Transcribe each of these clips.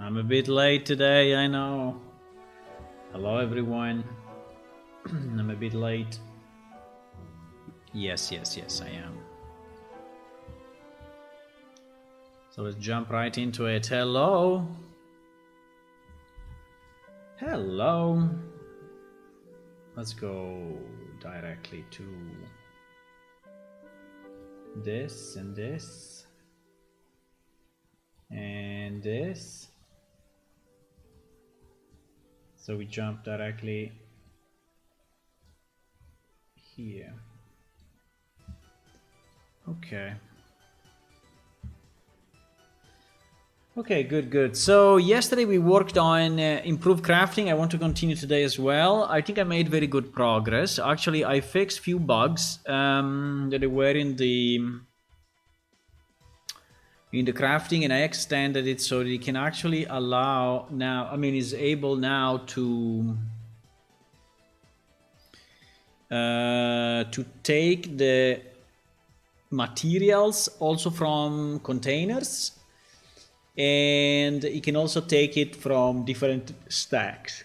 I'm a bit late today, I know. Hello everyone. I'm a bit late. Yes, I am. So let's jump right into it. Hello. Hello. Let's go directly to this and this. And this. So we jump directly here. Okay. Okay, good. So yesterday we worked on improved crafting. I want to continue today as well. I think I made very good progress. Actually, I fixed few bugs that were in the crafting, and I extended it so that it can actually allow now. I mean, is able now to take the materials also from containers, and it can also take it from different stacks.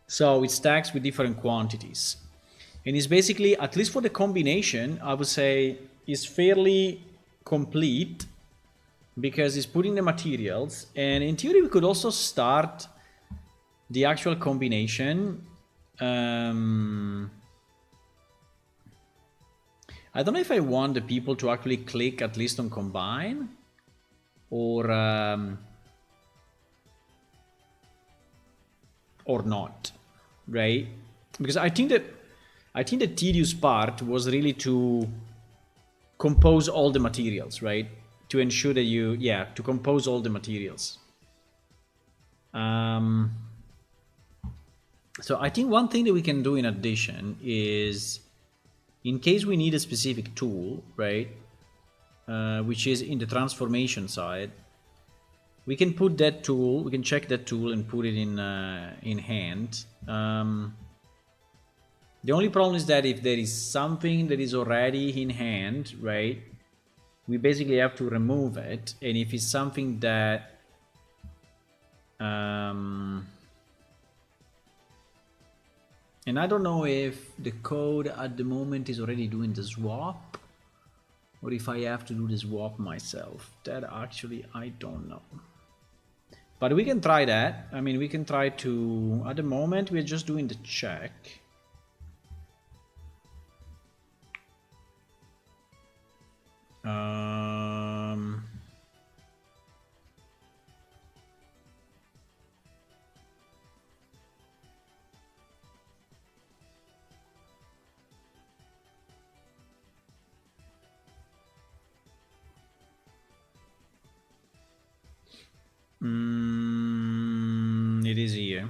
So it stacks with different quantities, and it's basically, at least for the combination, I would say is fairly complete because it's putting the materials, and in theory we could also start the actual combination. I don't know if I want the people to actually click at least on combine or not, right? Because I think the tedious part was really to compose all the materials, right? To ensure that to compose all the materials. So I think one thing that we can do in addition is, in case we need a specific tool, right, which is in the transformation side, we can put that tool, we can check that tool and put it in hand. The only problem is that if there is something that is already in hand, right, we basically have to remove it. And if it's something that and I don't know if the code at the moment is already doing the swap, or if I have to do the swap myself. That actually I don't know. But we can try that. I mean, we can try to, at the moment we're just doing the check. It is here.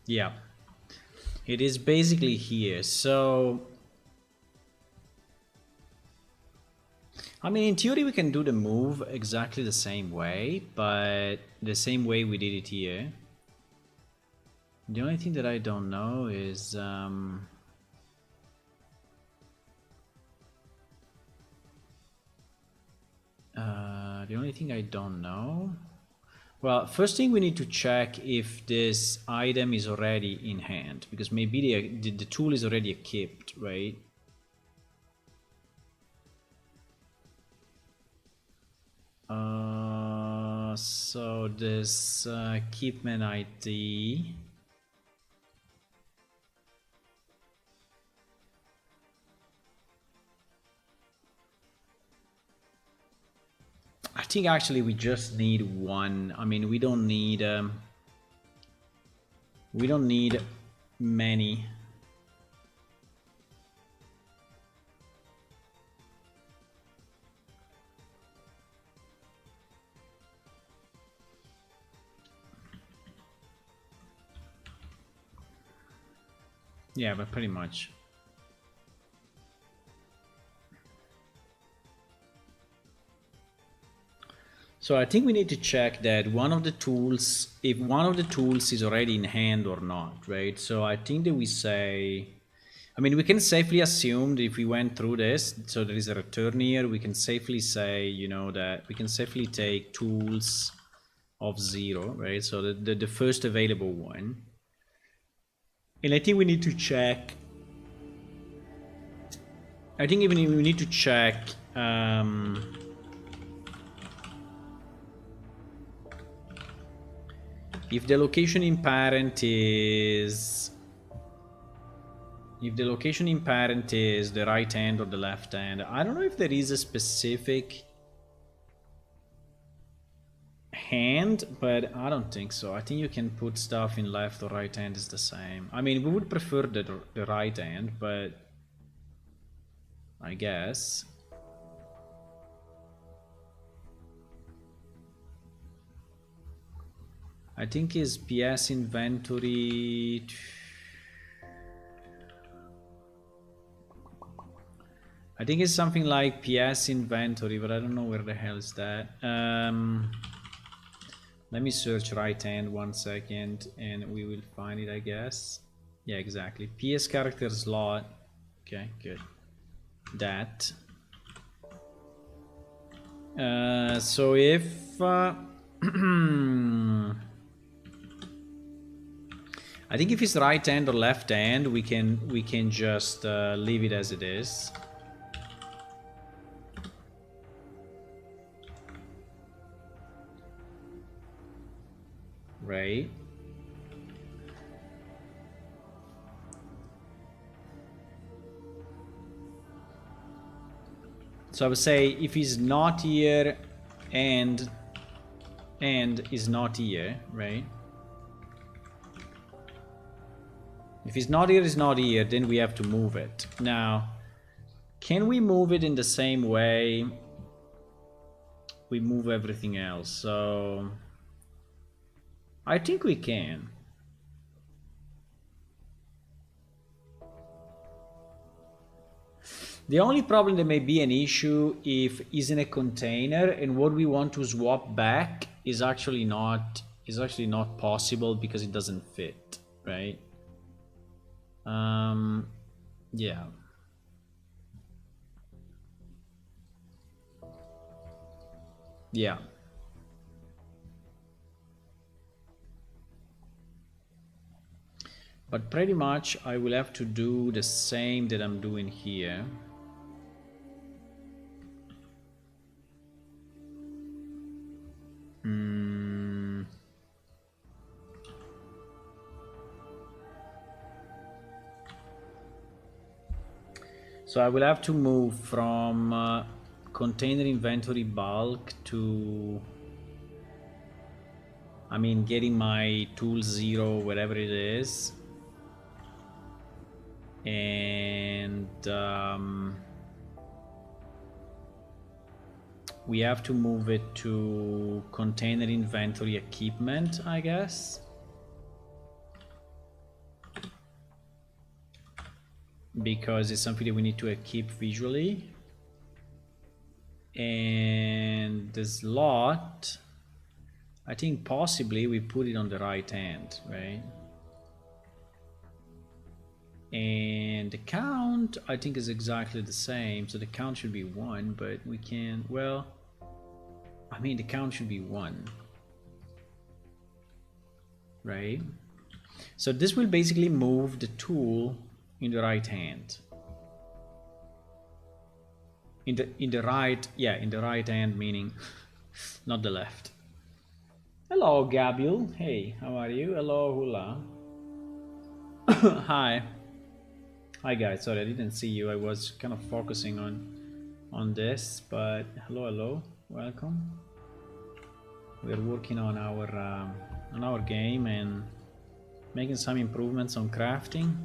Yeah, it is basically here. So I mean, in theory we can do the move exactly the same way, but the same way we did it here. The only thing that I don't know is the only thing I don't know. Well, first thing we need to check if this item is already in hand, because maybe the tool is already equipped, right? So this equipment ID. I think actually we just need one. I mean, we don't need many. Yeah, but pretty much. So I think we need to check that one of the tools, if one of the tools is already in hand or not, right? So I think that we say, I mean, we can safely assume that if we went through this, so there is a return here, we can safely say, you know, that we can safely take tools of 0, right? So the first available one. And I think we need to check, I think even we need to check if the location in parent is, if the location in parent is the right hand or the left hand. I don't know if there is a specific hand, but I don't think so. I think you can put stuff in left or right hand is the same. I mean, we would prefer the right hand, but I guess. I think his PS inventory. I think it's something like PS inventory, but I don't know where the hell is that. Let me search right hand 1 second and we will find it, I guess. Yeah, exactly. PS character slot. Okay, good. That. So if I think if it's right hand or left hand, we can just leave it as it is. Right. So I would say if he's not here and is not here, right? If he's not here, is not here, then we have to move it. Now, can we move it in the same way we move everything else? So I think we can. The only problem that may be an issue if is in a container and what we want to swap back is actually not possible because it doesn't fit, right? Yeah. Yeah. But pretty much I will have to do the same that I'm doing here. So I will have to move from container inventory bulk to, I mean, getting my tool 0, whatever it is. And we have to move it to container inventory equipment, I guess. Because it's something that we need to equip visually. And the slot, I think possibly we put it on the right hand, right? And the count, I think, is exactly the same. So the count should be 1, but we can, well, I mean, the count should be 1, right? So this will basically move the tool in the right hand. In the right, yeah, in the right hand, meaning not the left. Hello, Gabriel. Hey, how are you? Hello, Hula. Hi. Hi guys, sorry I didn't see you. I was kind of focusing on this, but hello, welcome. We're working on our game and making some improvements on crafting.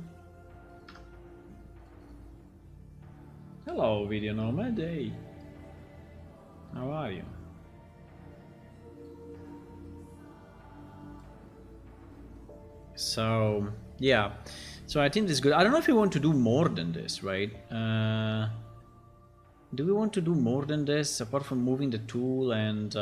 Hello, Video Nomad. Hey, how are you? So yeah. So I think this is good. I don't know if you want to do more than this, right? Do we want to do more than this apart from moving the tool and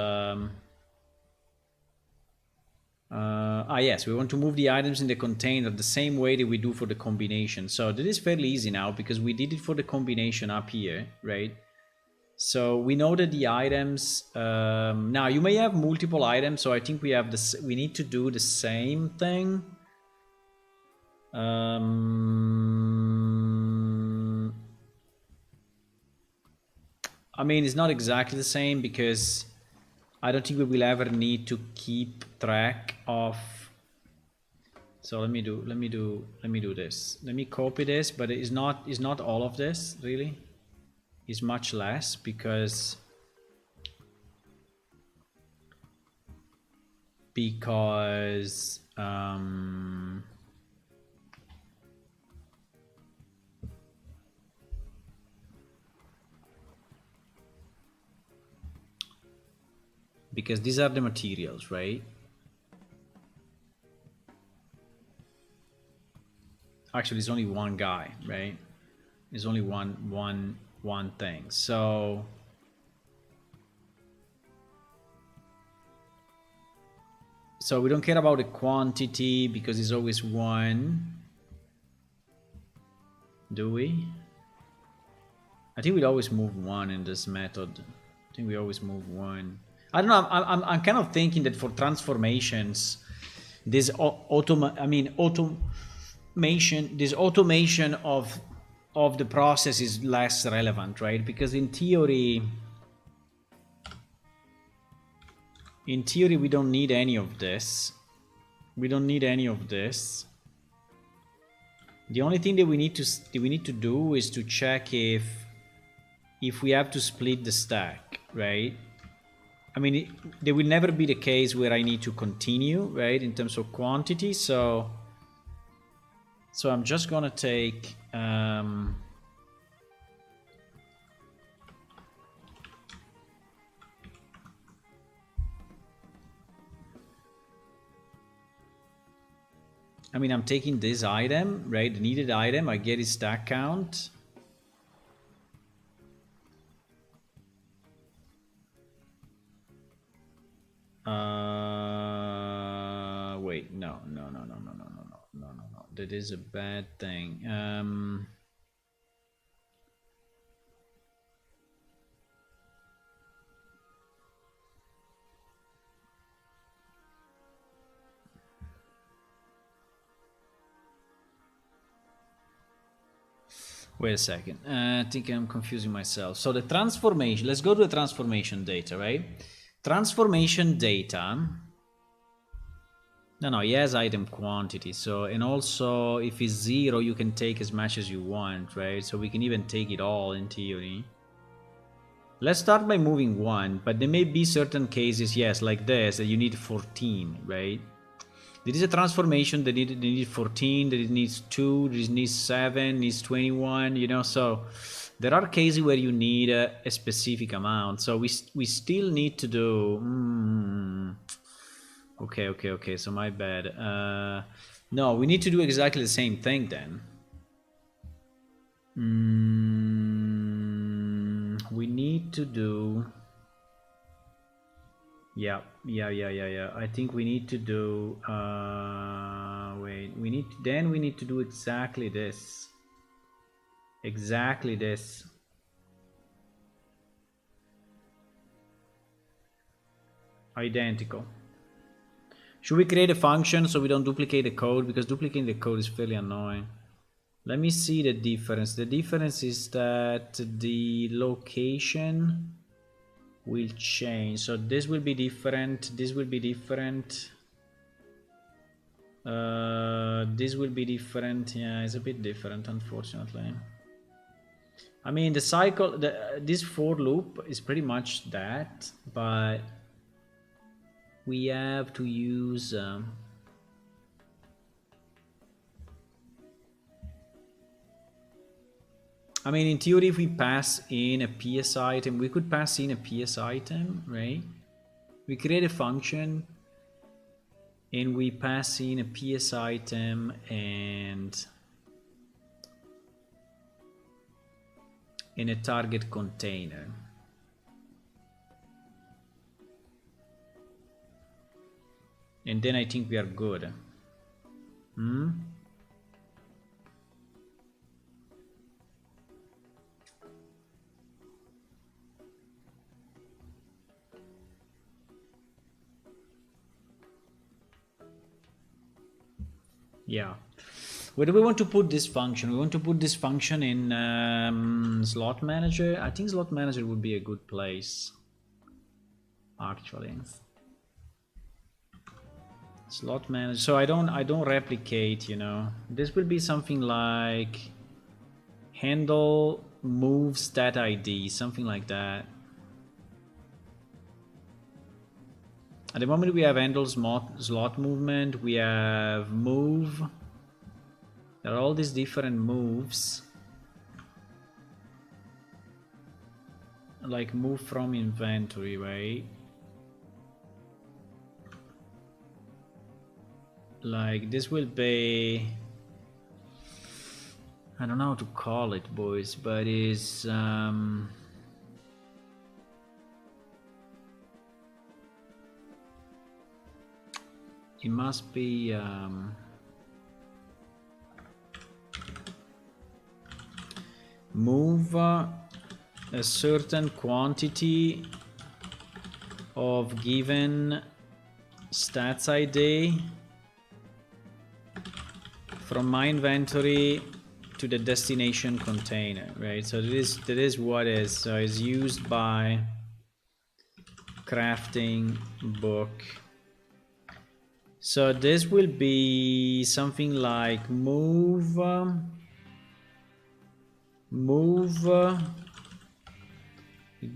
yes, we want to move the items in the container the same way that we do for the combination. So that is fairly easy now because we did it for the combination up here, right? So we know that the items, now you may have multiple items, so I think we have this, we need to do the same thing. I mean, it's not exactly the same because I don't think we will ever need to keep track of. So let me do this. Let me copy this, but it's not all of this really. It's much less because these are the materials, right? Actually, it's only one guy, right? There's only one thing. So we don't care about the quantity because it's always one. Do we? I think we always move one in this method. I think we always move one. I don't know. I'm kind of thinking that for transformations, this automation of the process is less relevant, right? Because in theory we don't need any of this. We don't need any of this. The only thing that we need to do is to check if we have to split the stack, right? I mean, there will never be the case where I need to continue, right, in terms of quantity. So I'm just gonna take I'm taking this item, right, the needed item, I get its stack count. Wait, no. That is a bad thing. Wait a second. I think I'm confusing myself. So the transformation, let's go to the transformation data, right? Transformation data. No, he has item quantity. So, and also if it's 0, you can take as much as you want, right? So we can even take it all in theory. Let's start by moving 1, but there may be certain cases, yes, like this, that you need 14, right? There is a transformation that need 14, that it needs 2, that it needs 7, needs 21, you know, so there are cases where you need a specific amount. So we still need to do... Okay, so my bad. No, we need to do exactly the same thing then. We need to do... Yeah. I think we need to do... wait, we need to do exactly this. Exactly this. Identical. Should we create a function so we don't duplicate the code? Because duplicating the code is fairly annoying. Let me see the difference. The difference is that the location will change. So this will be different. This will be different. This will be different. Yeah, it's a bit different, unfortunately. I mean, the cycle, this for loop is pretty much that, but we have to use I mean, in theory, if we pass in a PS item, we could pass in a PS item, right? We create a function and we pass in a PS item, and in a target container. And then I think we are good. Yeah. Where do we want to put this function? We want to put this function in slot manager. I think slot manager would be a good place, actually. Slot manager. So I don't replicate, you know. This will be something like handle move stat ID, something like that. At the moment we have handle slot movement, we have move. There are all these different moves. Like move from inventory, right? Like this will be, I don't know how to call it, boys, but it's it must be move a certain quantity of given stats ID from my inventory to the destination container, right? So that is what is. So it's used by crafting book. So this will be something like move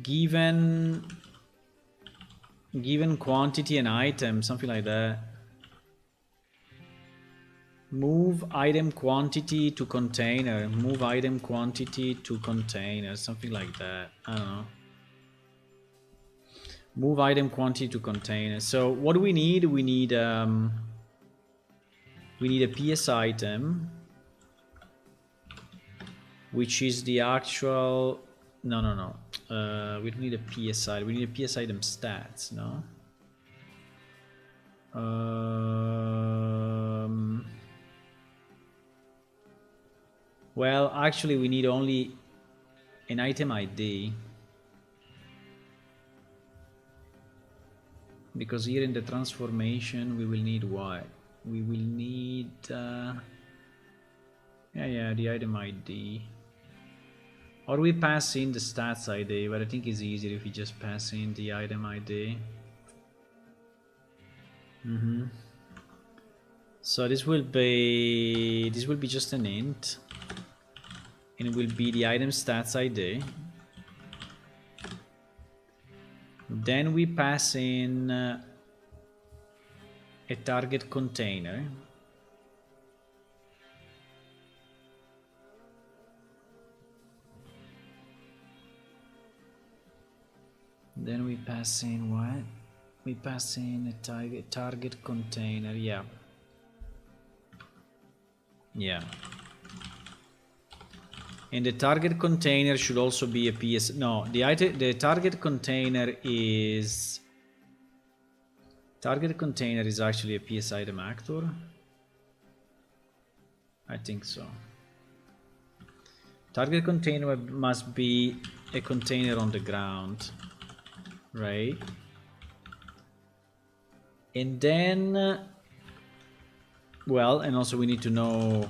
given quantity and item, something like that. Move item quantity to container, move item quantity to container, something like that. I don't know. Move item quantity to container. So what do we need? We need a PS item, which is the actual. No. We don't need a PS item. We need a PS item stats. No. Well, actually, we need only an item ID. Because here in the transformation we will need what? We will need the item ID. Or we pass in the stats ID, but I think it's easier if we just pass in the item ID. So this will be just an int, and it will be the item stats ID. Then we pass in a target container. Then we pass in what? We pass in a target container. Yeah. And the target container should also be a PS. No, the target container is actually a PS item actor. I think so. Target container must be a container on the ground, right? And then, well, and also we need to know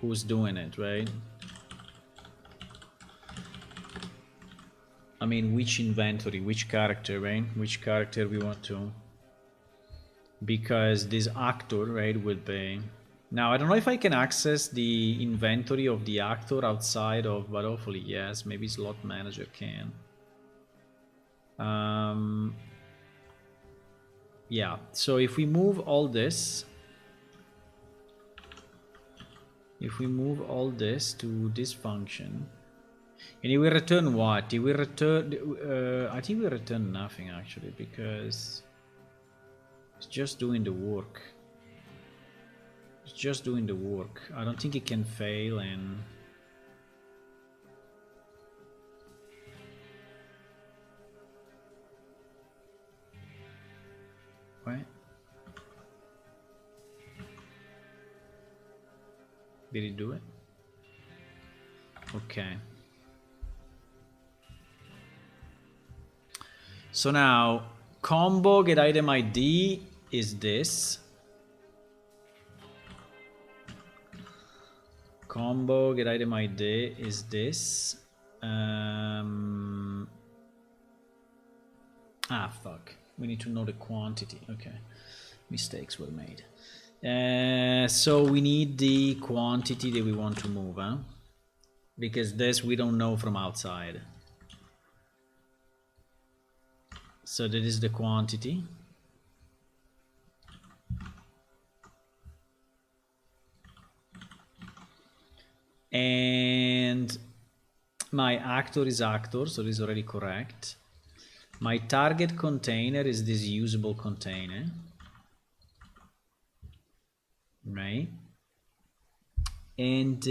who's doing it, right? I mean, which inventory, which character, right? Which character we want to, because this actor, right, will be. Now, I don't know if I can access the inventory of the actor outside of, but hopefully yes, maybe slot manager can. Yeah, so if we move all this, to this function, and it will return what? It will return, I think we return nothing actually, because it's just doing the work. I don't think it can fail, and Wait. Did it do it? Okay. So now combo get item ID is this. Combo get item ID is this. Fuck. We need to know the quantity. Okay. Mistakes were made. So we need the quantity that we want to move, huh? Because this we don't know from outside. So that is the quantity. And my actor is actor, so this is already correct. My target container is this usable container, right? And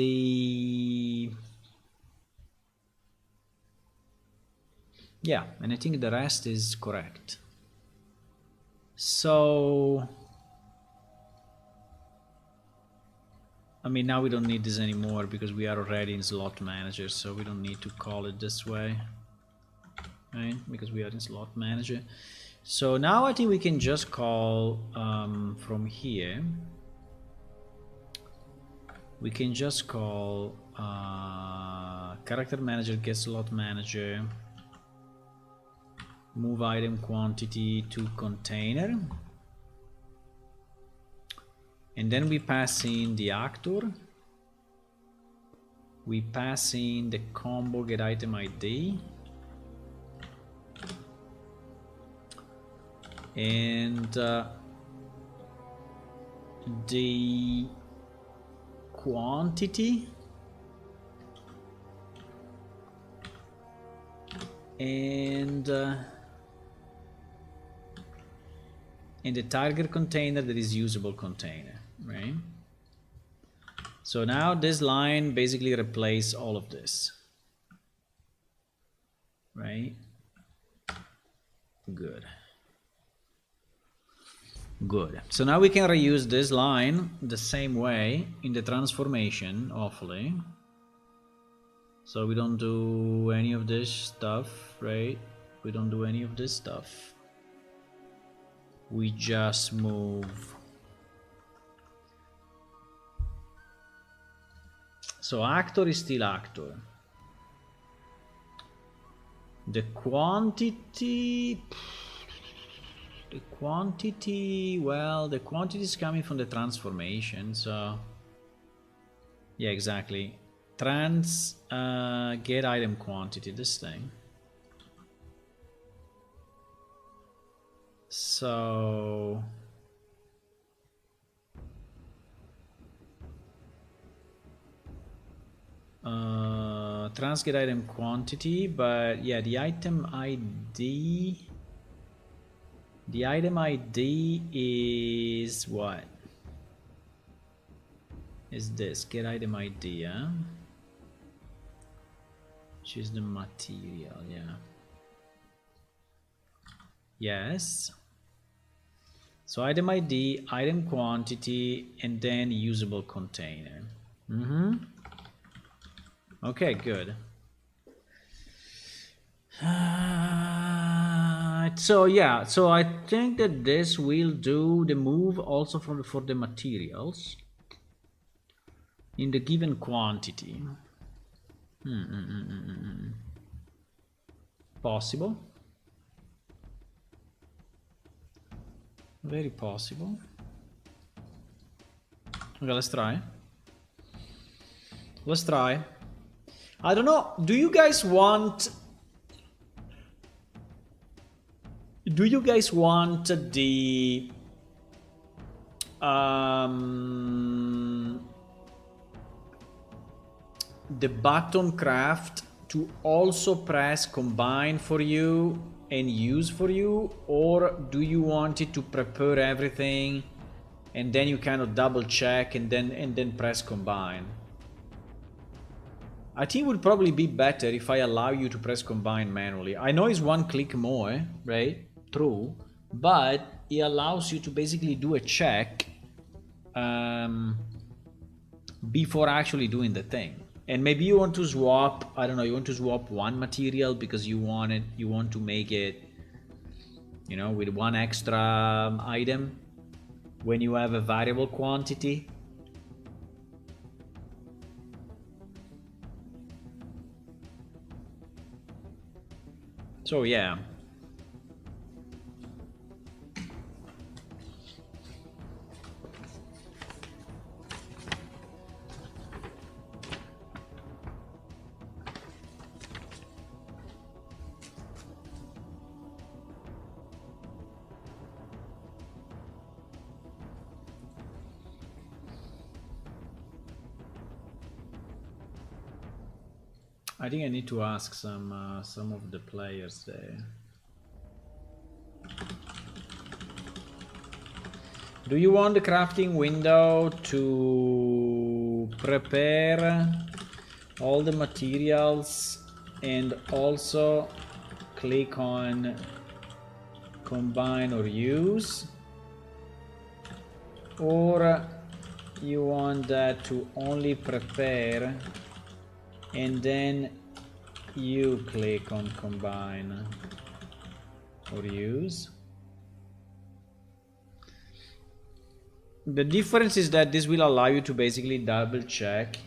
yeah, and I think the rest is correct. So I mean, now we don't need this anymore because we are already in slot manager, so we don't need to call it this way, right? Because we are in slot manager. So now I think we can just call from here. We can just call character manager get slot manager, move item quantity to container. And then we pass in the actor. We pass in the combo get item ID. And the quantity. And the target container that is usable container, right? So now this line basically replaces all of this, right? Good. Good. So now we can reuse this line the same way in the transformation, hopefully. So we don't do any of this stuff, right? We don't do any of this stuff. We just move. So actor is still actor. The quantity, well, the quantity is coming from the transformation, so yeah, exactly. Trans get item quantity, this thing. So trans get item quantity, but yeah, the item ID is what? Is this get item ID, yeah? Which is the material, yeah. Yes. So item ID, item quantity, and then usable container. Okay, good. So yeah, so I think that this will do the move also for the materials in the given quantity. Possible. Very possible. Okay, let's try. Let's try. I don't know. Do you guys want the button craft to also press combine for you and use for you, or do you want it to prepare everything and then you kind of double check and then press combine? I think it would probably be better if I allow you to press combine manually. I know it's one click more, right? True, but it allows you to basically do a check before actually doing the thing. And maybe you want to swap, I don't know, you want to swap one material because you want to make it, you know, with one extra item when you have a variable quantity. So yeah. I think I need to ask some of the players there. Do you want the crafting window to prepare all the materials and also click on combine or use? Or you want that to only prepare and then you click on combine or use? The difference is that this will allow you to basically double check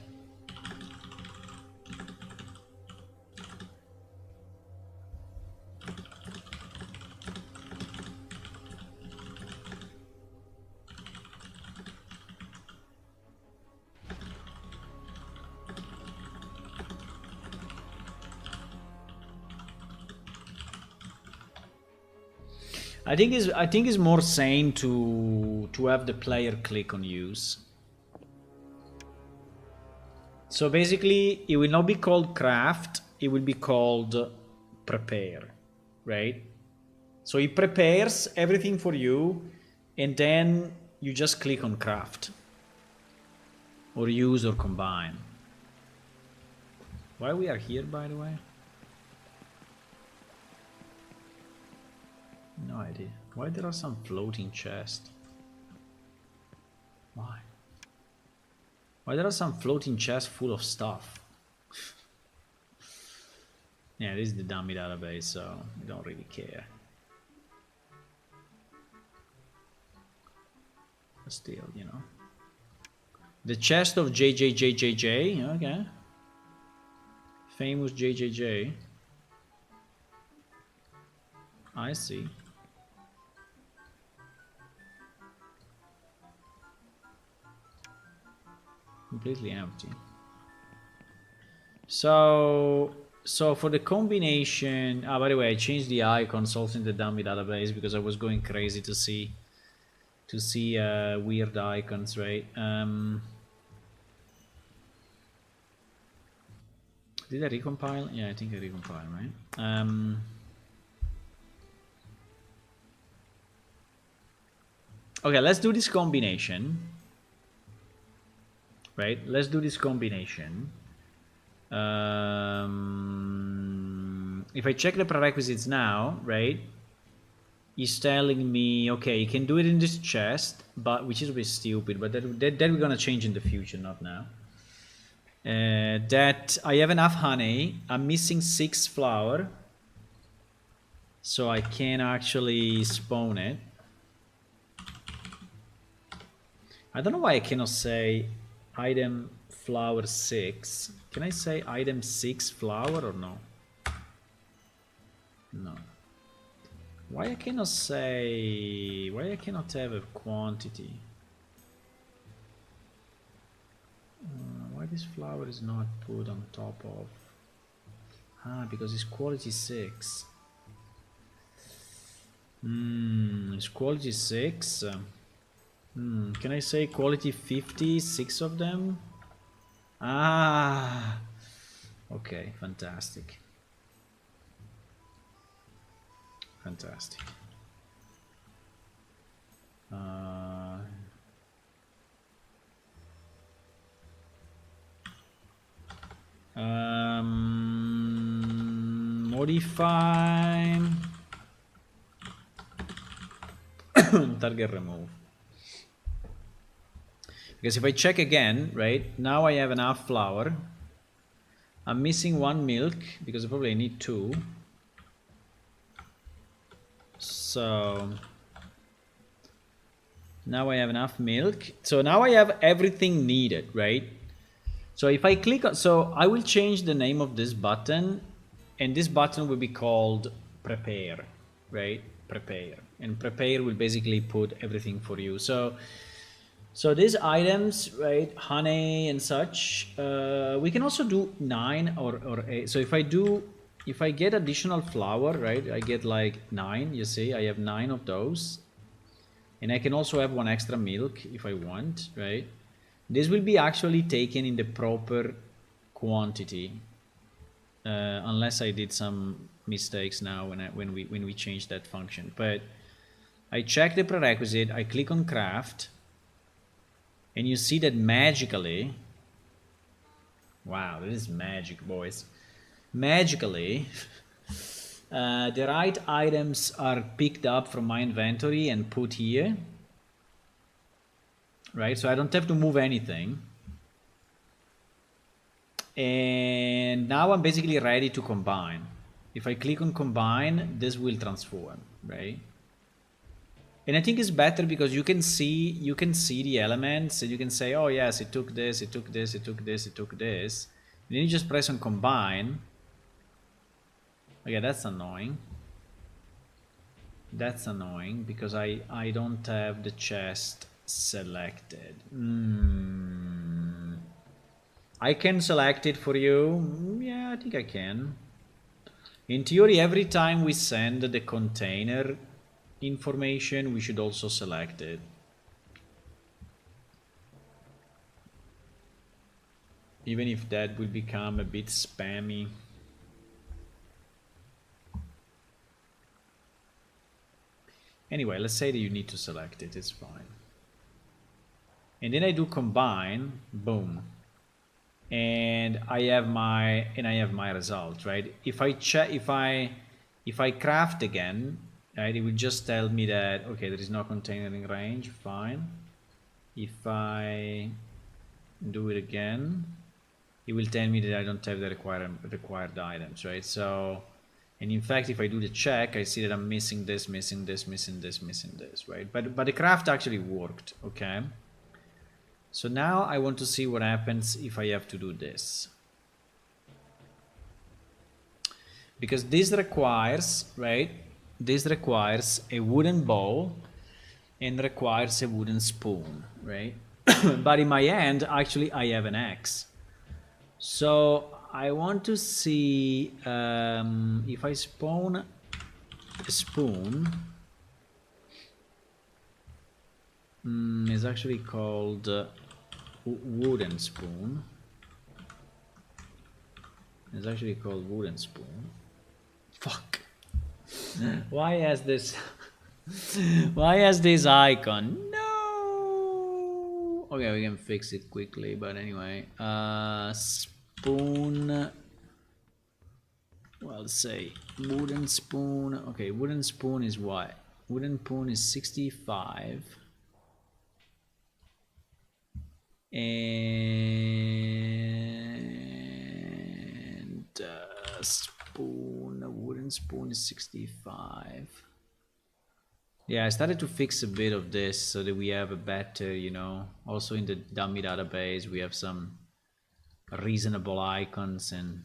I think it's more sane to have the player click on use. So basically it will not be called craft, it will be called prepare, right? So it prepares everything for you and then you just click on craft or use or combine. Why we are here, by the way? No idea. Why there are some floating chests? Why? Why there are some floating chests full of stuff? Yeah, this is the dummy database, so we don't really care. But still, you know. The chest of JJJJJ, okay. Famous JJJ. I see. Completely empty. So for the combination, by the way, I changed the icons also in the dummy database because I was going crazy to see weird icons, right? Did I recompile? Yeah, I think I recompiled, right? Okay, let's do this combination. Right, let's do this combination. If I check the prerequisites now, right, he's telling me, okay, you can do it in this chest, but which is a bit stupid, but that we're gonna change in the future, not now. That I have enough honey, I'm missing 6 flour, so I can actually spawn it. I don't know why I cannot say item flour 6. Can I say item 6 flour or no? No. Why I cannot say... Why I cannot have a quantity? Why this flour is not put on top of? Ah, because it's quality 6. It's quality 6. Can I say quality 50, 6 of them? Ah, okay, fantastic. Fantastic. Modify target remove. Because if I check again, right, now I have enough flour. I'm missing 1 milk because probably I need 2. So now I have enough milk. So now I have everything needed, right? So if I click on, so I will change the name of this button, and this button will be called prepare, right? Prepare. And prepare will basically put everything for you. So these items, right, honey and such, we can also do 9 or 8. So if I get additional flour, right, I get like 9, you see, I have 9 of those. And I can also have 1 extra milk if I want, right? This will be actually taken in the proper quantity, unless I did some mistakes now when we changed that function. But I check the prerequisite, I click on craft, and you see that magically, wow, this is magic, boys. Magically, the right items are picked up from my inventory and put here. Right, so I don't have to move anything. And now I'm basically ready to combine. If I click on combine, this will transform, right? And I think it's better because you can see the elements and you can say, oh yes, it took this, it took this, it took this, it took this. And then you just press on combine. Okay, that's annoying. That's annoying because I don't have the chest selected. I can select it for you. Yeah, I think I can. In theory, every time we send the container information, we should also select it. Even if that will become a bit spammy. Anyway, let's say that you need to select it, it's fine. And then I do combine, boom. And I have my result, right? If I craft again, right, it will just tell me that okay, there is no container in range, fine. If I do it again, it will tell me that I don't have the required items, right? So, and in fact, if I do the check, I see that I'm missing this, missing this, missing this, missing this, right? But the craft actually worked, okay? So now I want to see what happens if I have to do this. Because this requires, right? This requires a wooden bowl and requires a wooden spoon, right? But in my hand, actually, I have an axe. So I want to see if I spawn a spoon. It's actually called wooden spoon. It's actually called wooden spoon. Fuck. Why has this? Why has this icon? No. Okay, we can fix it quickly. But anyway, spoon. Well, say wooden spoon. Okay, wooden spoon is what? Wooden spoon is 65. And spoon, a wooden spoon is 65. Yeah, I started to fix a bit of this so that we have a better, you know, also in the dummy database we have some reasonable icons and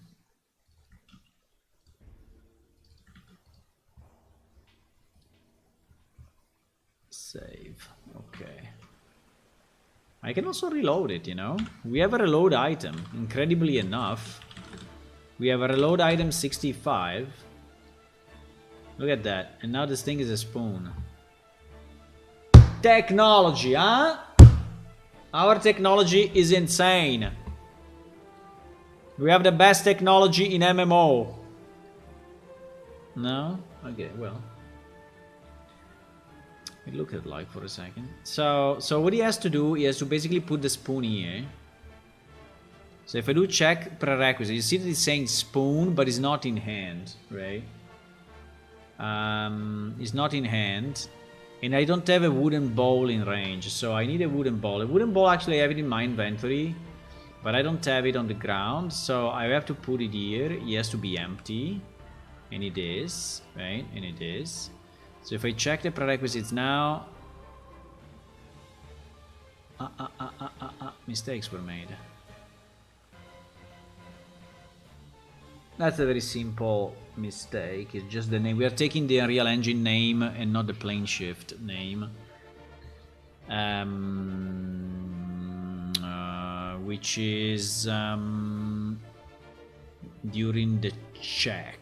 save. Okay. I can also reload it, you know. We have a reload item, incredibly enough. We have a reload item 65. Look at that. And now this thing is a spoon. Technology, huh? Our technology is insane. We have the best technology in MMO. No? Okay, well. Look at it like for a second. So what he has to do, he has to basically put the spoon here. So if I do check prerequisite, you see that it's saying spoon, but it's not in hand, right? It's not in hand. And I don't have a wooden bowl in range, so I need a wooden bowl. A wooden bowl, actually I have it in my inventory, but I don't have it on the ground, so I have to put it here. It has to be empty. And it is, right? And it is. So if I check the prerequisites now... mistakes were made. That's a very simple mistake. It's just the name. We are taking the Unreal Engine name and not the PlaneShift name. Which is during the check.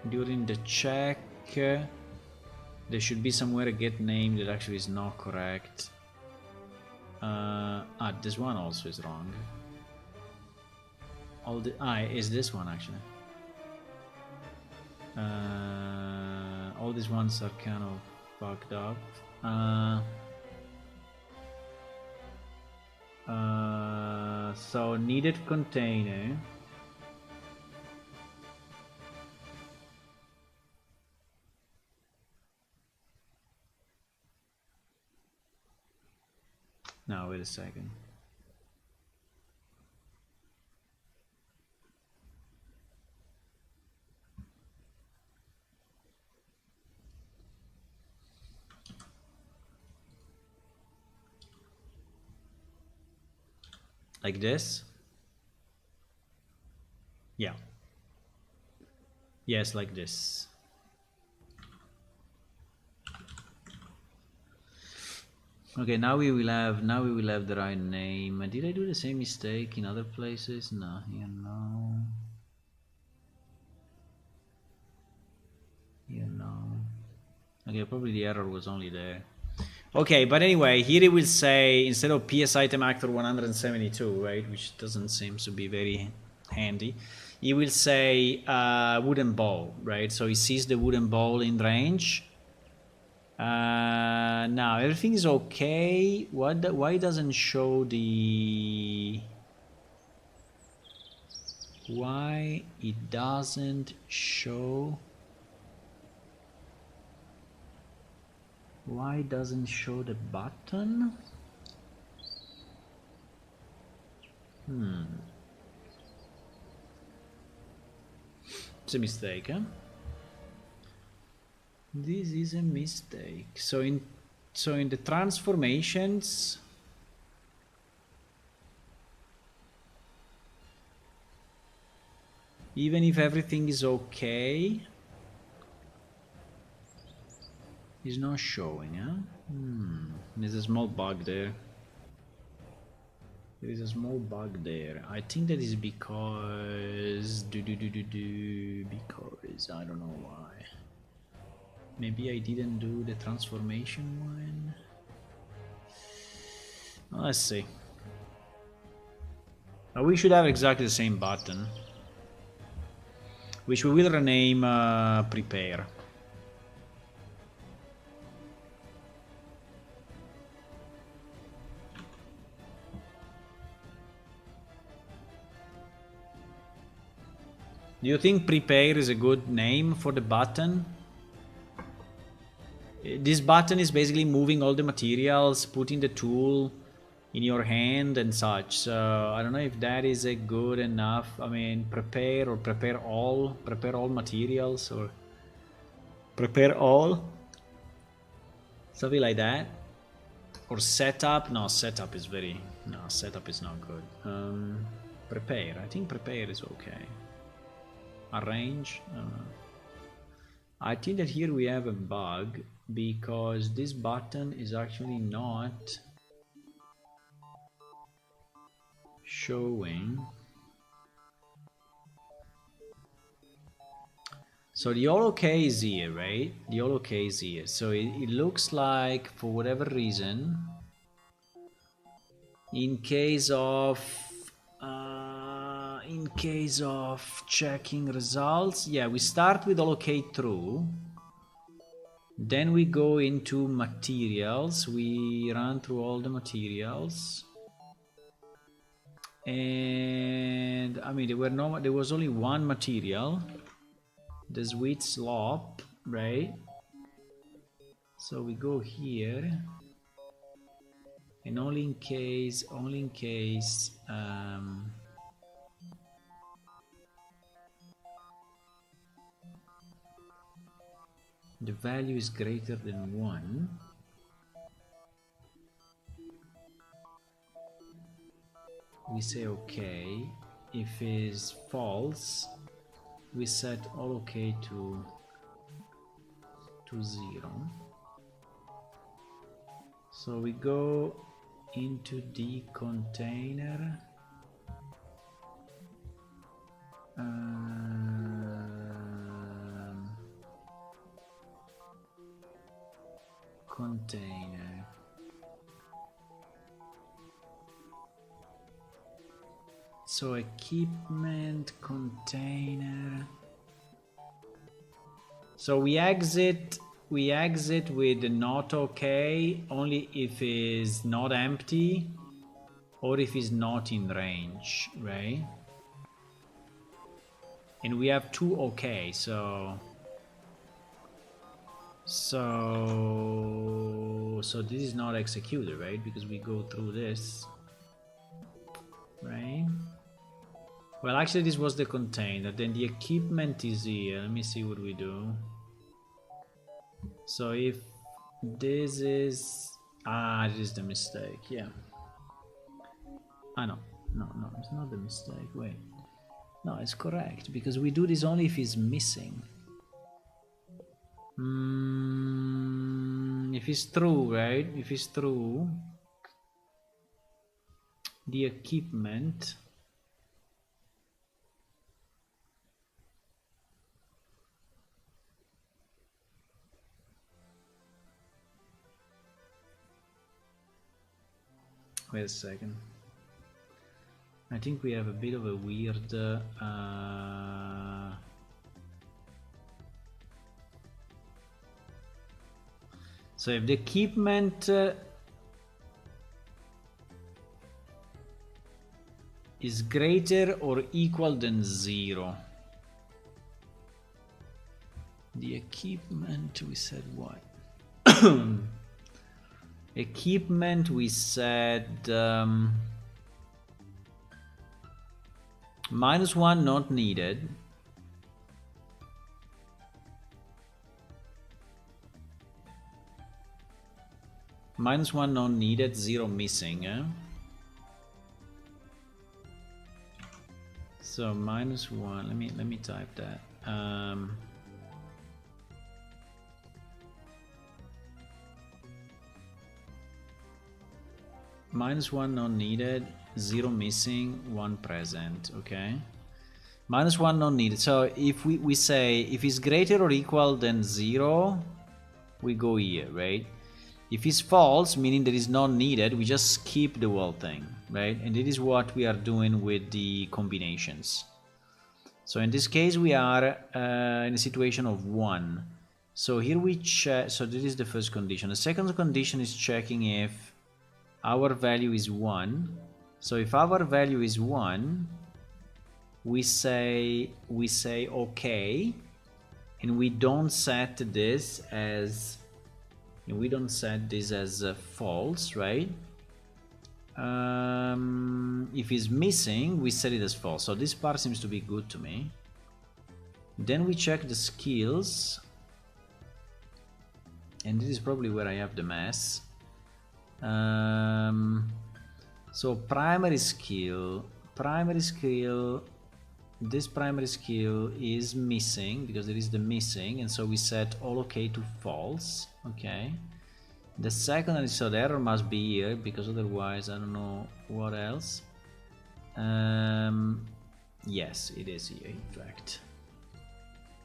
During the check, there should be somewhere a get name that actually is not correct. This one also is wrong. Is this one actually? All these ones are kind of fucked up. So needed container. Now wait a second. Like this? Yeah. Yes, like this. Okay, now we will have the right name. Did I do the same mistake in other places? No, here no. Here no. Okay, probably the error was only there. Okay, but anyway, here it will say instead of PS item actor 172, right, which doesn't seem to be very handy, it will say wooden bowl, right? So it sees the wooden bowl in range. Now everything is okay. Why doesn't show the... Why it doesn't show... Why doesn't show the button? It's a mistake, huh? This is a mistake. So in the transformations, even if everything is okay, it's not showing, huh? There's a small bug there. There is a small bug there. I think that is because because I don't know why. Maybe I didn't do the transformation one. Let's see. We should have exactly the same button, which we will rename prepare. Do you think prepare is a good name for the button? This button is basically moving all the materials, putting the tool in your hand and such. So I don't know if that is a good enough. I mean, prepare or prepare all materials, or prepare all, something like that. Or setup. No, setup is very... No, setup is not good. Prepare. I think prepare is okay. Arrange. I think that here we have a bug because this button is actually not showing. So the all okay is here, right? The all okay is here. So it looks like, for whatever reason, in case of checking results, yeah, we start with all okay true. Then we go into materials. We run through all the materials. And I mean, there was only one material, the sweet slop, right? So we go here, and only in case the value is greater than 1, we say okay. If it's false, we set all okay to 0. So we go into the container, container. So equipment container. So we exit with not okay only if it's not empty or if it's not in range, right? And we have 2 okay, so this is not executed, right? Because we go through this, right? Well, actually this was the container, then the equipment is here. Let me see what we do. So if this is this is the mistake, yeah. No, it's not the mistake. Wait, no, it's correct because we do this only if it's missing. If it's true, right? If it's true, the equipment. Wait a second. I think we have a bit of a weird so if the equipment is greater or equal than 0, the equipment, we said what? Equipment, we said -1 not needed. -1 not needed, 0 missing, eh? So -1, let me type that. -1 not needed, 0 missing, 1 present, okay? -1 not needed. So if we say if it's greater or equal than 0, we go here, right? If it's false, meaning that it's not needed, we just skip the whole thing, right? And it is what we are doing with the combinations. So in this case, we are in a situation of 1. So here we check, so this is the first condition. The second condition is checking if our value is 1. So if our value is 1, we say okay, and we don't set this as false, right? If it's missing, we set it as false. So this part seems to be good to me. Then we check the skills, and this is probably where I have the mess. So primary skill, this primary skill is missing because there is the missing, and so we set all okay to false. Okay, the secondary, so the error must be here because otherwise I don't know what else. Yes, it is here, in fact.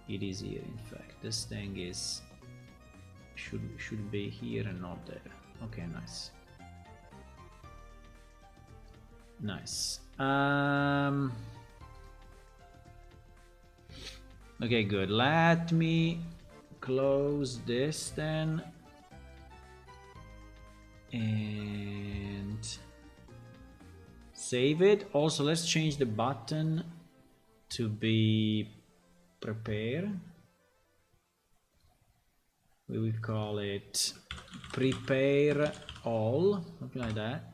It is here, in fact. This thing is should be here and not there. Okay, nice. Nice. Okay, good. Let me close this then. And save it. Also, let's change the button to be prepare. We will call it prepare all, something like that.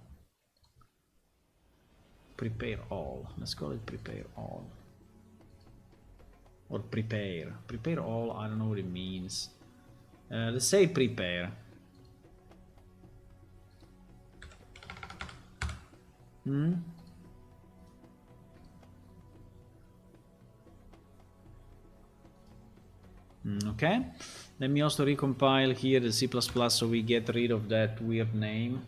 Prepare all. Let's call it prepare all. Or prepare. Prepare all, I don't know what it means. Let's say prepare. Okay. Let me also recompile here the C++ so we get rid of that weird name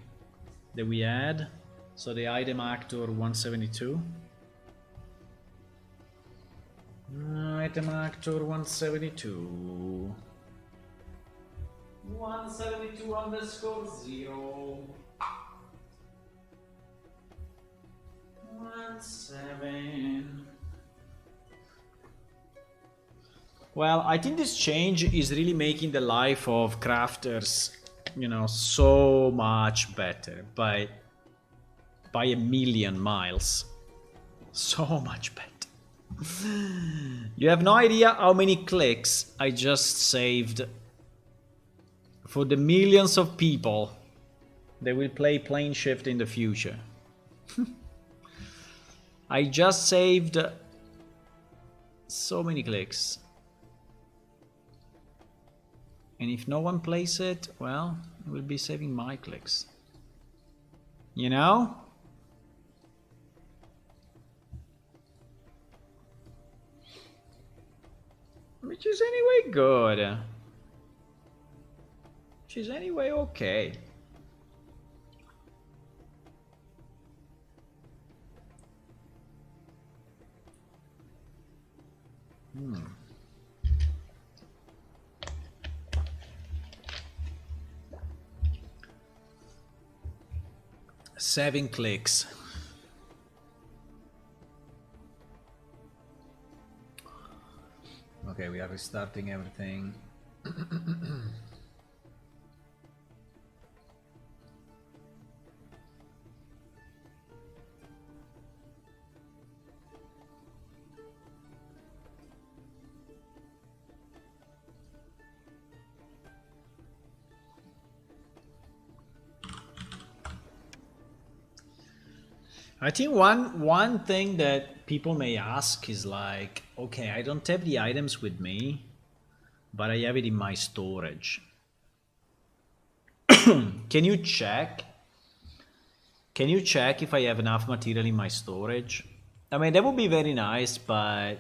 that we had. So the item actor 172. Item actor 172. 172 underscore 0. 17. Well, I think this change is really making the life of crafters, you know, so much better by a million miles. So much better. You have no idea how many clicks I just saved for the millions of people that will play Plane Shift in the future. I just saved so many clicks. And if no one plays it, well, I will be saving my clicks. You know? Which is anyway good. Which is anyway okay. Hmm. 7 clicks. Okay, we are restarting everything. I think one thing that people may ask is like, okay, I don't have the items with me, but I have it in my storage. Can you check? Can you check if I have enough material in my storage? I mean, that would be very nice, but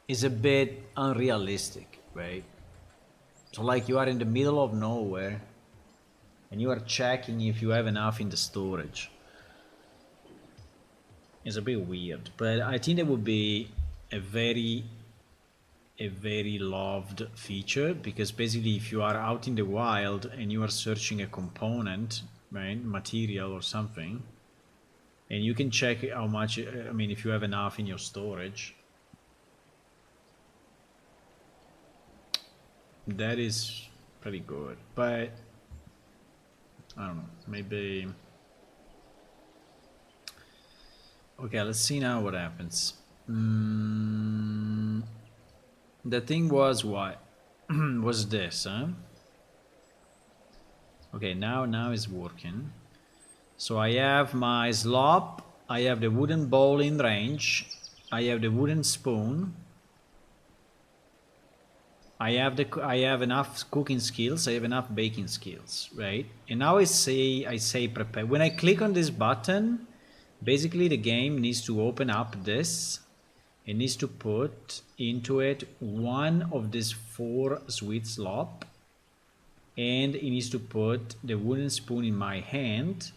it's a bit unrealistic, right? So like you are in the middle of nowhere and you are checking if you have enough in the storage. It's a bit weird, but I think that would be a very loved feature, because basically if you are out in the wild and you are searching a component, right, material or something, and you can check how much, I mean, if you have enough in your storage, that is pretty good. But I don't know, maybe. Okay, let's see now what happens. The thing was what? Was this, huh? Okay, now it's working. So I have my slop, I have the wooden bowl in range, I have the wooden spoon, I have enough cooking skills, I have enough baking skills, right? And now I say prepare. When I click on this button, basically the game needs to open up this. It needs to put into it one of these 4 sweet slop, and it needs to put the wooden spoon in my hand,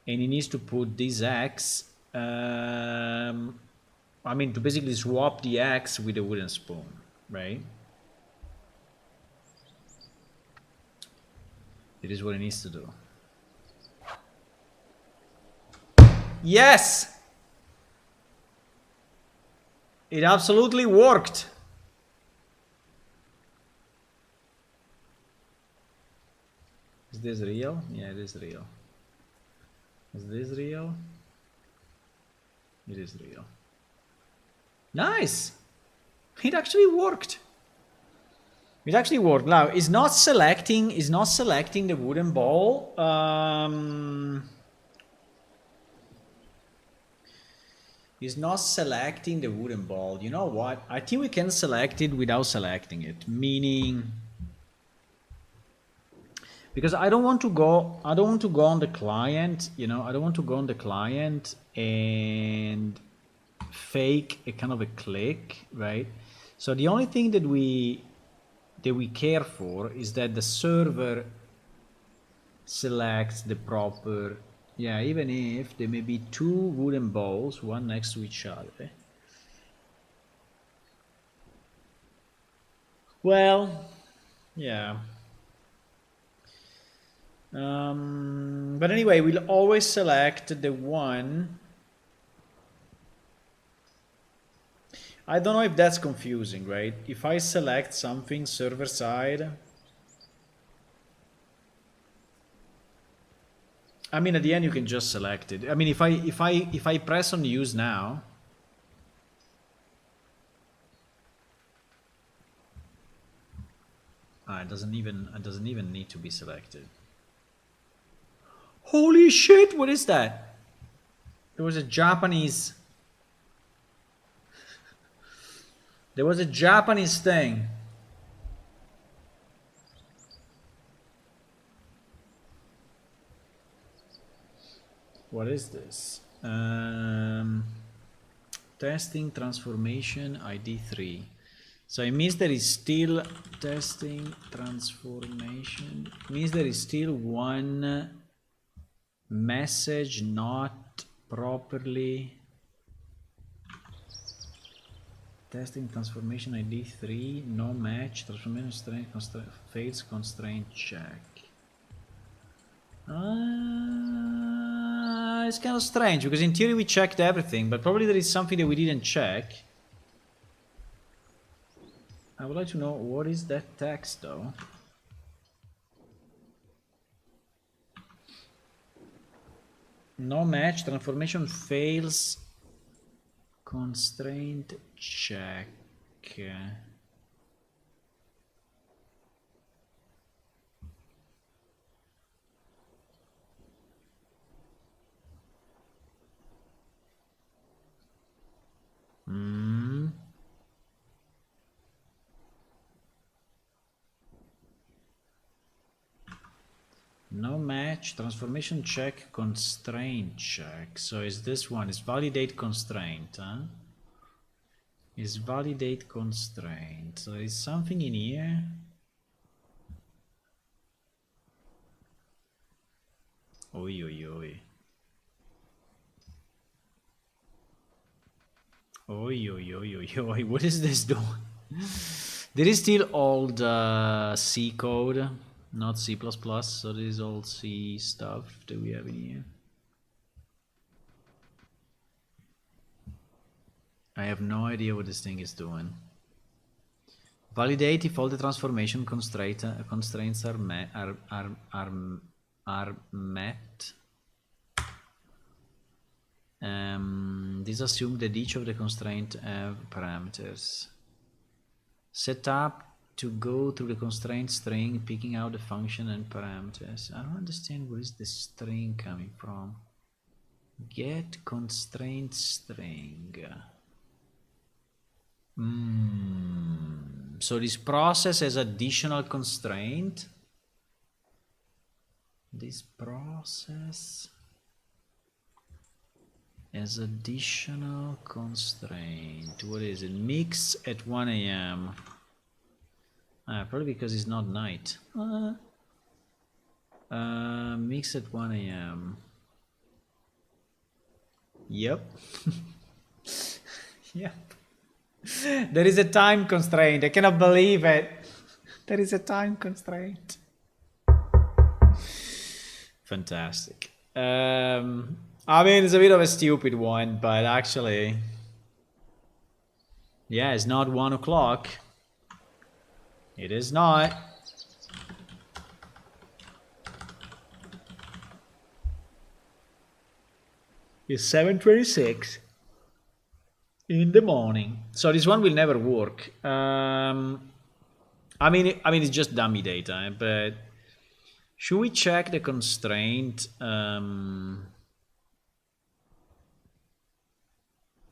and it needs to put this axe, I mean, to basically swap the axe with the wooden spoon, right? It is what it needs to do. Yes! It absolutely worked. Is this real? Yeah, it is real. Is this real? It is real. Nice! It actually worked. It actually worked. Now it's not selecting. It's not selecting the wooden ball. It's not selecting the wooden ball. You know what? I think we can select it without selecting it. Meaning, because I don't want to go. I don't want to go on the client. You know, I don't want to go on the client and fake a kind of a click, right? So the only thing that we care for is that the server selects the proper, yeah, even if there may be two wooden balls, one next to each other. Well, yeah. But anyway, we'll always select the one. I don't know if that's confusing, right? If I select something server side, I mean, at the end you can just select it. I mean, if I press on use now, it doesn't even need to be selected. Holy shit! What is that? There was a Japanese. There was a Japanese thing. What is this? Testing transformation ID 3. So it means there is still testing transformation. It means there is still one message not properly. Testing transformation ID 3, no match, transformation strength fails constraint check. It's kind of strange because in theory we checked everything, but probably there is something that we didn't check. I would like to know what is that text though. No match, transformation fails constraint check. No match, transformation check, constraint check. So is this one, is validate constraint, huh? Is validate constraint. So is something in here? Oi, oi, oi. Oi, oi, oi, oi, oi. What is this doing? There is still old C code, not C++, so this is all C stuff that we have in here. I have no idea what this thing is doing. Validate if all the transformation constraints are met. This assumes that each of the constraints have parameters. Set up to go through the constraint string, picking out the function and parameters. I don't understand where is the string coming from. Get constraint string. So this process has additional constraint. This process has additional constraint. What is it? Mix at 1 AM. Probably because it's not night. Mix at 1 AM. Yep. Yep. There is a time constraint. I cannot believe it. There is a time constraint. Fantastic. I mean, it's a bit of a stupid one, but actually, yeah, it's not 1 o'clock. It is not. It's 7:26. in the morning. So this one will never work. I mean, it's just dummy data, but should we check the constraint?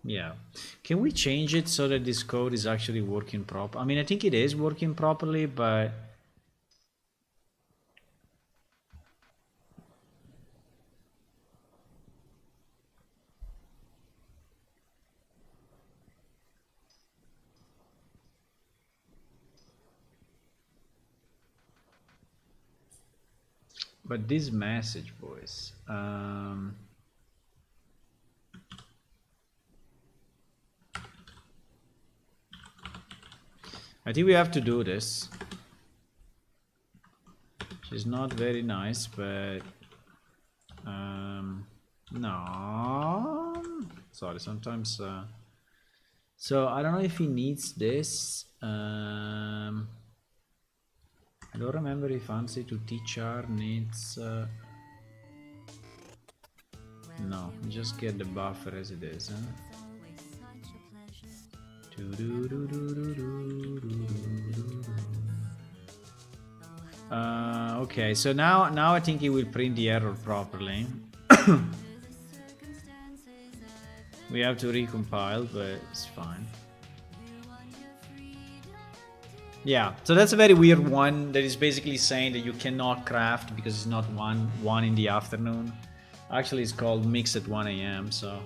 Yeah. Can we change it so that this code is actually working properly? I mean, I think it is working properly, but this message, boys. I think we have to do this. She's not very nice, but no. Sorry, sometimes. So I don't know if he needs this. I don't remember if Fancy to teacher needs. No, just get the buffer as it is. Okay, so now I think he will print the error properly. We have to recompile, but it's fine. Yeah, so that's a very weird one that is basically saying that you cannot craft because it's not 1 in the afternoon. Actually, it's called mix at 1 a.m. So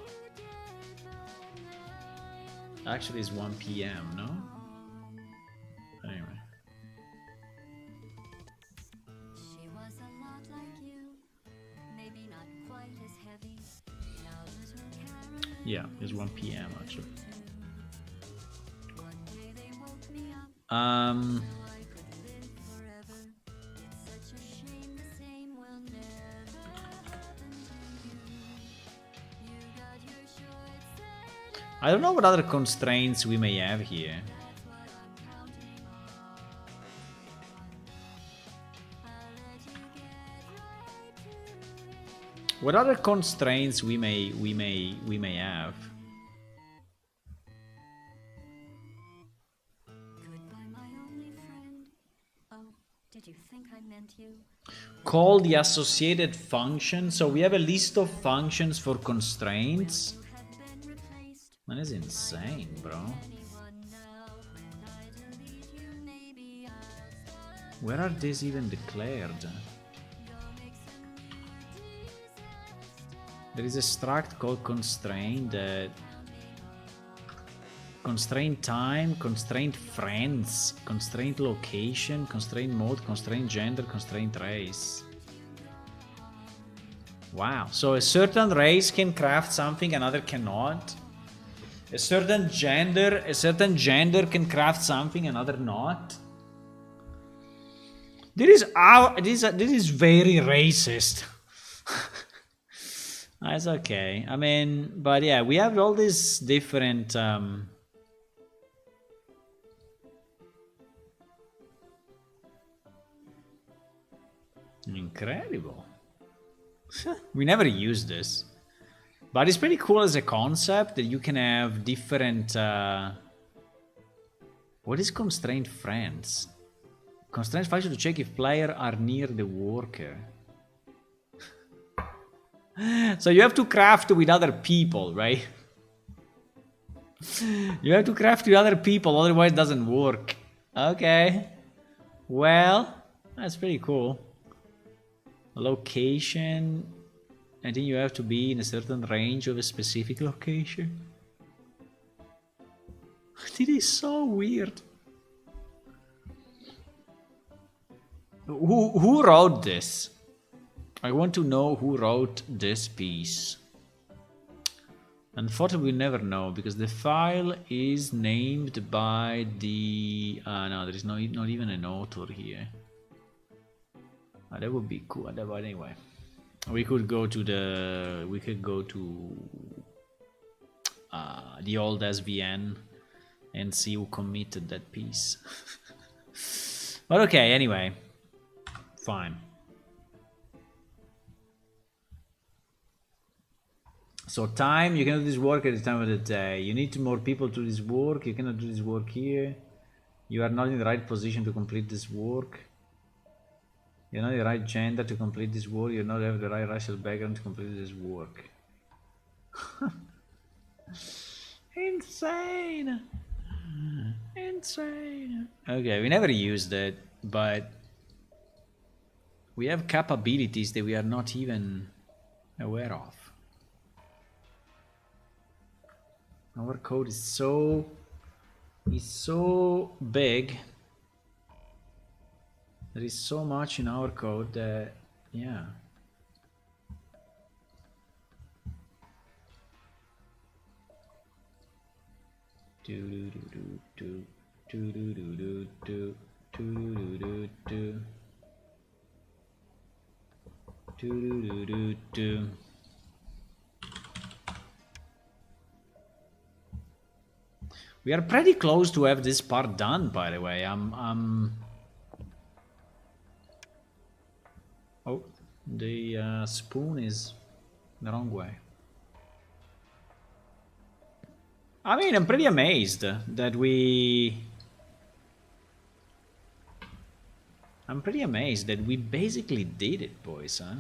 actually it's 1 p.m. No? Anyway. Yeah, it's 1 p.m. actually. I don't know what other constraints we may have here. What other constraints we may have? Call the associated function. So we have a list of functions for constraints. That is insane, bro. Where are these even declared? There is a struct called constraint that constraint time, constraint friends, constraint location, constraint mode, constraint gender, constraint race. Wow, so a certain race can craft something, another cannot. A certain gender can craft something, another not. This is very racist. That's okay. I mean, but yeah, we have all these different incredible. We never use this. But it's pretty cool as a concept that you can have different... What is constraint friends? Constraint function to check if players are near the worker. So you have to craft with other people, right? You have to craft with other people, otherwise it doesn't work. Okay. Well, that's pretty cool. Location... I think you have to be in a certain range of a specific location. It is so weird. Who wrote this? I want to know who wrote this piece. Unfortunately, we'll never know because the file is named by the... no, there is not even an author here. That would be cool. But anyway. We could go to the old SVN and see who committed that piece. But okay, anyway, fine. So time, you cannot do this work at the time of the day. You need more people to do this work. You cannot do this work here. You are not in the right position to complete this work. You're not the right gender to complete this work. You not have the right racial background to complete this work. Insane. Insane. Okay, we never used it, but we have capabilities that we are not even aware of. Our code is so big. There is so much in our code that, yeah. We are pretty close to have this part done, by the way. Oh, the spoon is the wrong way. I mean, I'm pretty amazed that I'm pretty amazed that we basically did it, boys, huh?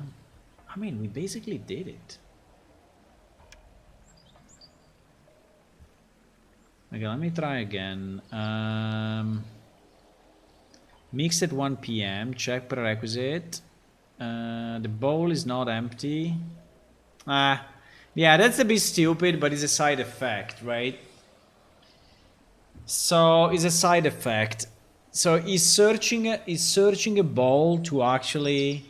I mean, we basically did it. Okay, let me try again. Mix at 1 p.m. Check prerequisite. The bowl is not empty. Yeah, that's a bit stupid, but it's a side effect, right? So it's a side effect. So he's searching a bowl to actually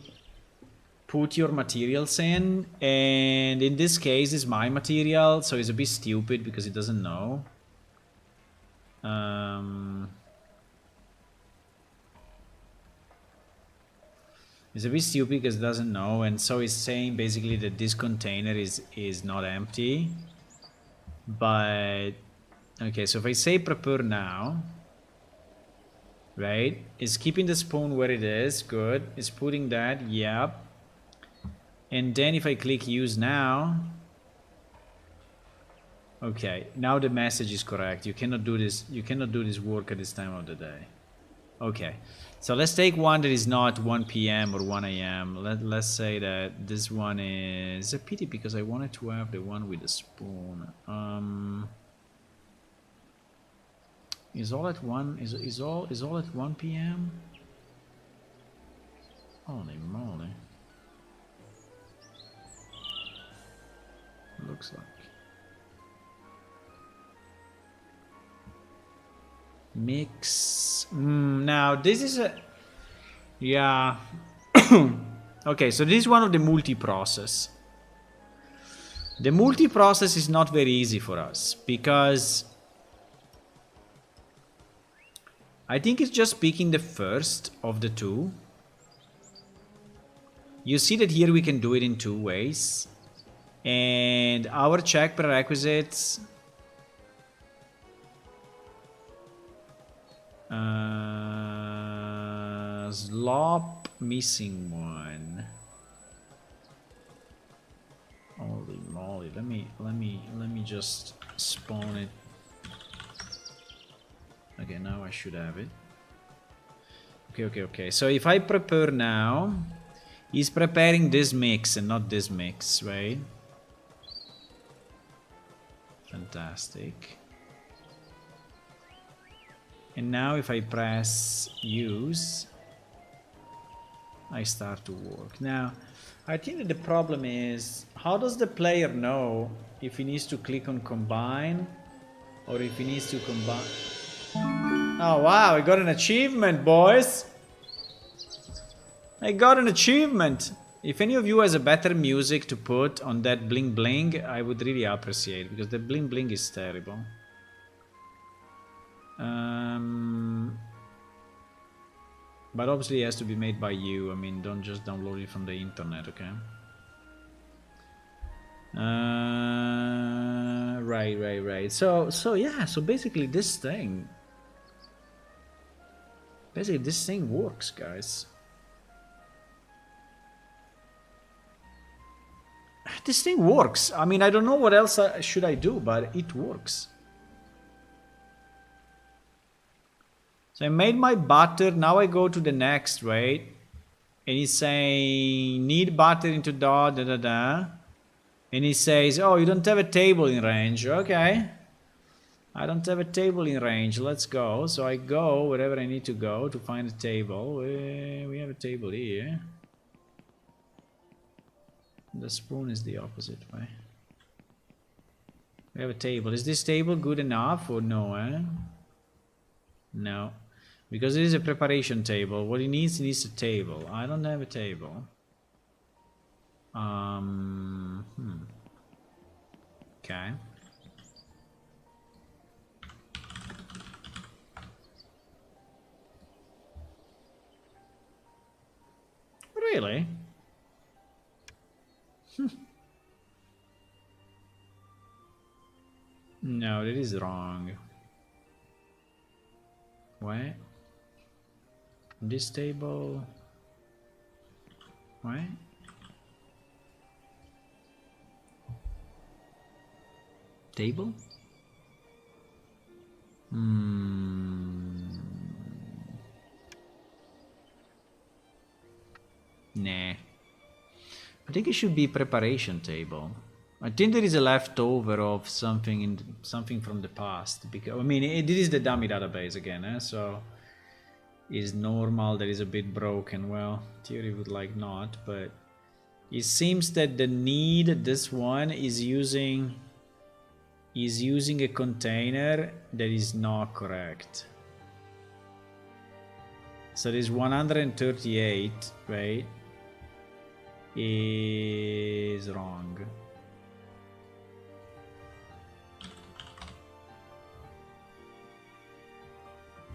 put your materials in, and in this case it's my material, so it's a bit stupid because it doesn't know. It's a bit stupid because it doesn't know, and so it's saying basically that this container is not empty. But okay, so if I say prepare now, right? It's keeping the spoon where it is, good. It's putting that, yep. And then if I click use now, okay, now the message is correct. You cannot do this work at this time of the day. Okay, so let's take one that is not 1 p.m. or 1 a.m. Let's say that this one is a pity because I wanted to have the one with the spoon. Is all at 1 is all at 1 p.m.? Holy moly. Looks like. Mix. Now this is a, yeah. Okay, so this is one of the multi-process. The multi-process is not very easy for us because I think it's just picking the first of the two. You see that here we can do it in two ways, and our check prerequisites slop missing one. Holy moly, let me just spawn it. Okay, now I should have it. Okay. So if I prepare now, he's preparing this mix and not this mix, right? Fantastic. And now if I press use, I start to work. Now, I think that the problem is, how does the player know if he needs to click on combine or if he needs to combine? Oh wow, I got an achievement, boys! I got an achievement! If any of you has a better music to put on that bling bling, I would really appreciate, because the bling bling is terrible. But obviously it has to be made by you. I mean, don't just download it from the internet, okay? Right. So yeah, so basically this thing works, guys. This thing works. I mean, I don't know what else should I do, but it works. So I made my butter. Now I go to the next, right? And he's saying, need butter into da da da da. And he says, oh, you don't have a table in range. Okay. I don't have a table in range. Let's go. So I go wherever I need to go to find a table. We have a table here. The spoon is the opposite way. We have a table. Is this table good enough or no? No. Because it is a preparation table. What he needs a table. I don't have a table. Okay. Really? No, that is wrong. What? This table. What? Table? Nah. I think it should be preparation table. I think there is a leftover of something from the past, because I mean it is the dummy database again, so it's normal that is a bit broken. Well, theory would like not, but it seems that the need, this one is using a container that is not correct. So this 138, right, is wrong.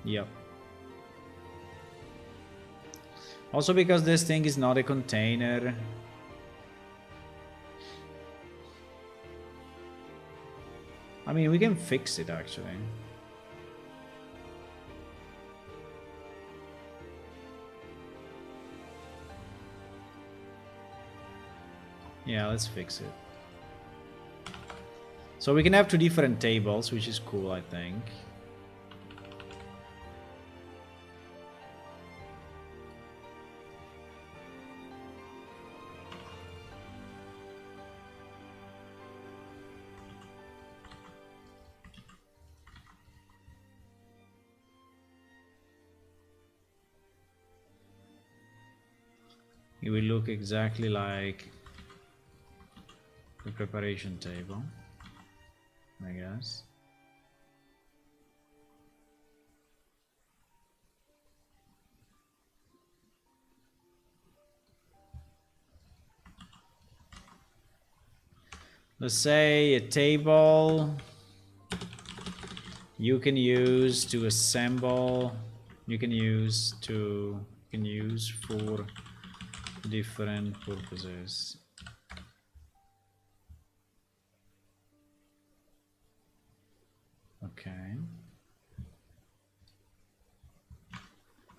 Yep. Also because this thing is not a container. I mean, we can fix it actually. Yeah, let's fix it. So we can have two different tables, which is cool, I think. It will look exactly like the preparation table, I guess. Let's say a table you can use to assemble, you can use for different purposes. Okay.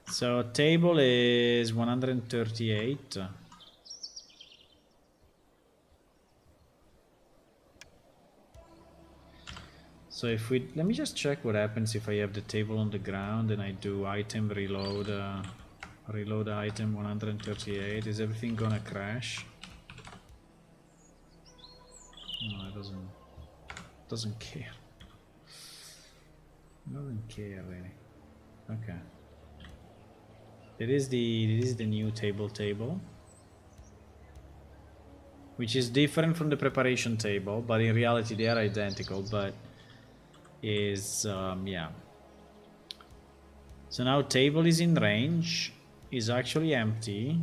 So table is 138. So if we, let me just check what happens if I have the table on the ground and I do item reload, reload item 138. Is everything gonna crash? No, it doesn't care. It doesn't care really. Okay. It is the new table, which is different from the preparation table, but in reality they are identical, but is yeah. So now table is in range, is actually empty.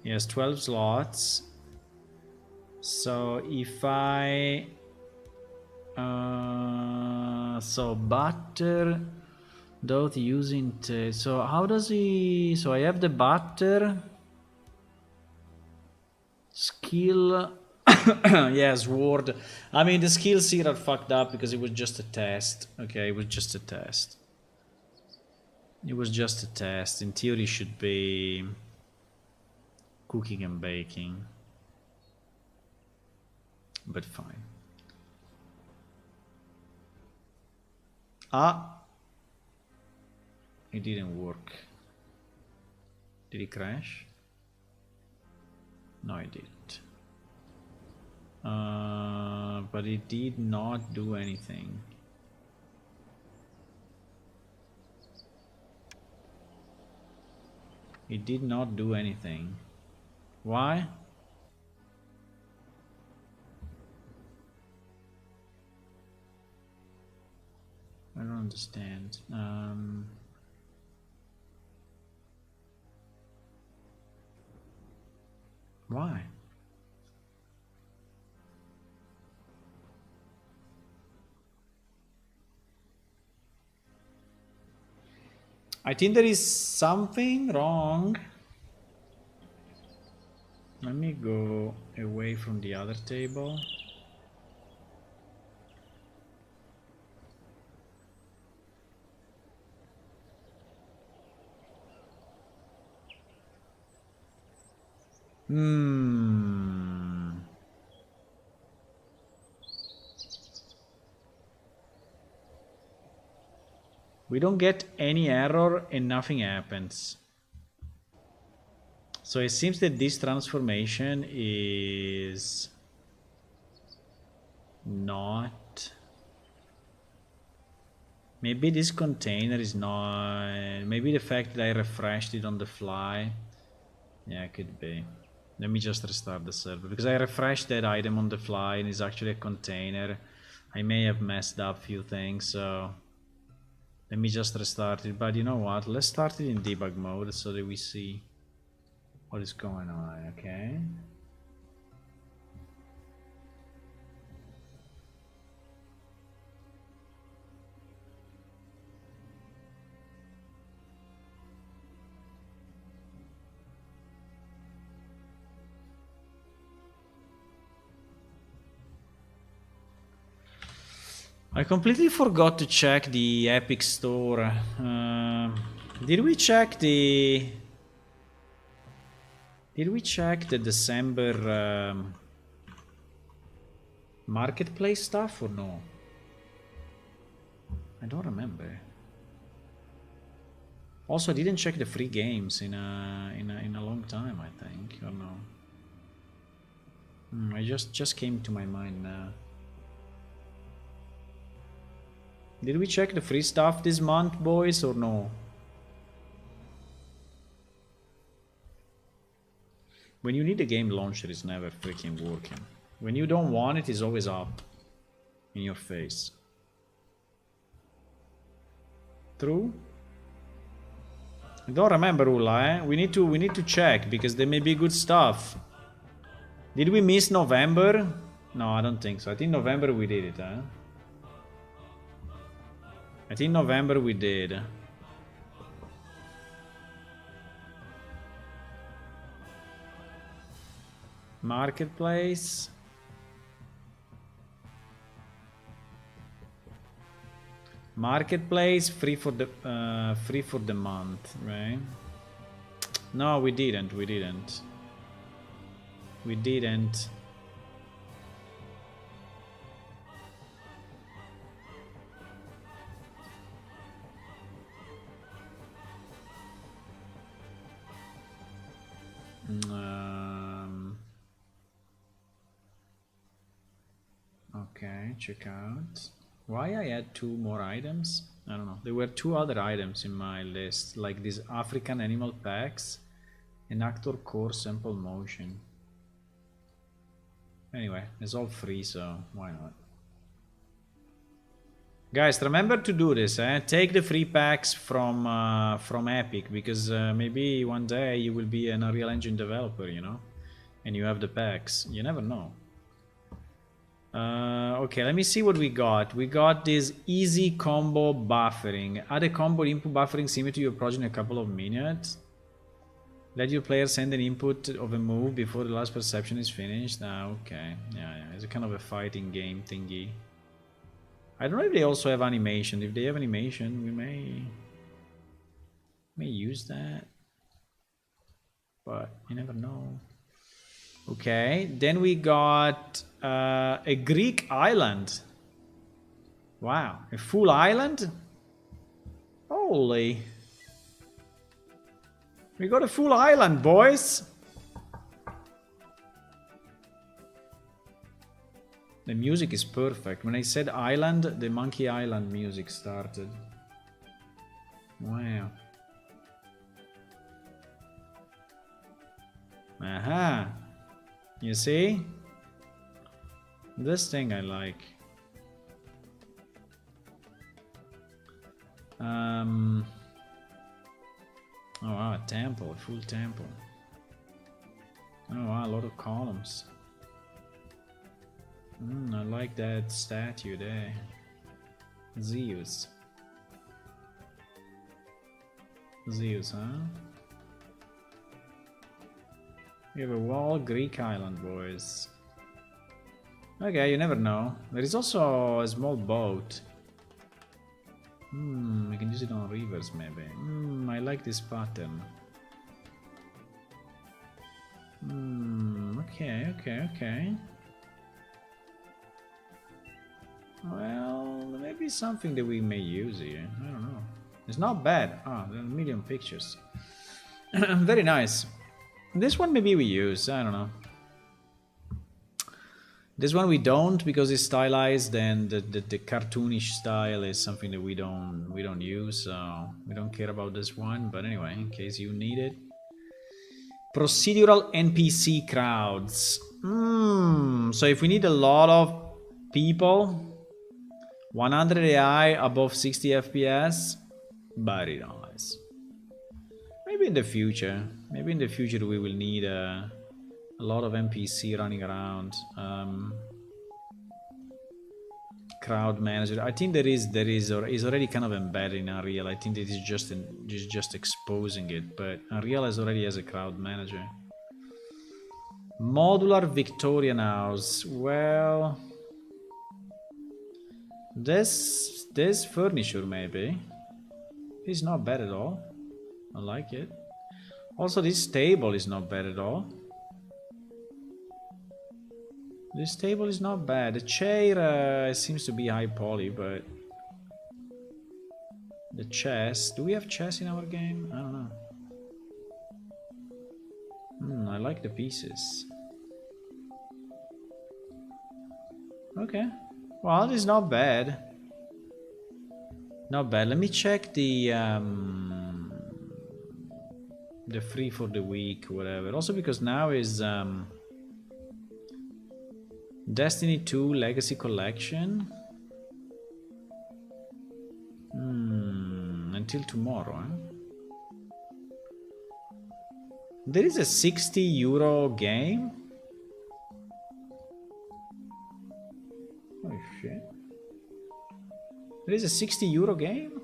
It has 12 slots. So if I so butter dot using so how does he, so I have the butter skill. Yes, word. I mean, the skills here are fucked up because it was just a test. Okay, it was just a test. It was just a test. In theory, it should be cooking and baking. but fine. Ah, it didn't work. Did it crash? No, it didn't. But it did not do anything. It did not do anything. Why? I don't understand. Why? I think there is something wrong. Let me go away from the other table. We don't get any error and nothing happens. So it seems that this transformation is not... Maybe this container is not... Maybe the fact that I refreshed it on the fly. Yeah, it could be. Let me just restart the server, because I refreshed that item on the fly and it's actually a container. I may have messed up a few things, so let me just restart it. But you know what, let's start it in debug mode so that we see what is going on. Okay, I completely forgot to check the Epic Store. Did we check the December marketplace stuff or no? I don't remember. Also, I didn't check the free games in a long time, I think, or no? I just came to my mind now. Did we check the free stuff this month, boys, or no? When you need a game launcher, it's never freaking working. When you don't want it, it's always up in your face. True? I don't remember, Ulla, eh? We need to check, because there may be good stuff. Did we miss November? No, I don't think so. I think November we did it, eh? I think November we did. Marketplace. Marketplace free for the month, right? No, we didn't. We didn't. We didn't. Okay, check out. Why I had 2 more items? I don't know. There were 2 other items in my list, like these African animal packs and actor core sample motion. Anyway, it's all free, so why not? Guys, remember to do this, eh? Take the free packs from Epic, because maybe one day you will be an Unreal Engine developer, you know? And you have the packs. You never know. Okay, let me see what we got. We got this easy combo buffering. Add a combo input buffering similar to your project in a couple of minutes. Let your player send an input of a move before the last perception is finished. Okay. Yeah. It's a kind of a fighting game thingy. I don't know if they also have animation. If they have animation, we may use that. But you never know. Okay, then we got a Greek island. Wow, a full island? Holy. We got a full island, boys. The music is perfect. When I said island, the Monkey Island music started. Wow. Aha. You see? This thing I like. Oh wow, a temple, a full temple. Oh wow, a lot of columns. I like that statue there. Zeus. Zeus, huh? We have a wall Greek island, boys. Okay, you never know. There is also a small boat. We can use it on rivers, maybe. I like this pattern. Okay. Well, maybe something that we may use here. I don't know. It's not bad. Ah, there are a million pictures. Very nice. This one maybe we use. I don't know. This one we don't because it's stylized, and the cartoonish style is something that we don't use. So we don't care about this one. But anyway, in case you need it. Procedural NPC crowds. So if we need a lot of people, 100 AI above 60 FPS, very nice. Maybe in the future we will need a lot of NPC running around. Crowd manager. I think is already kind of embedded in Unreal. I think it is just exposing it, but Unreal already has a crowd manager. Modular Victorian house. Well, this furniture maybe is not bad at all. I like it. Also, this table is not bad at all. This table is not bad. The chair seems to be high poly, but the chess. Do we have chess in our game? I don't know. I like the pieces. Okay. Well, this is not bad. Not bad. Let me check the free for the week, whatever. Also because now is Destiny 2 Legacy Collection. Until tomorrow, huh? There is a 60 euro game. Oh shit. There is a 60 euro game?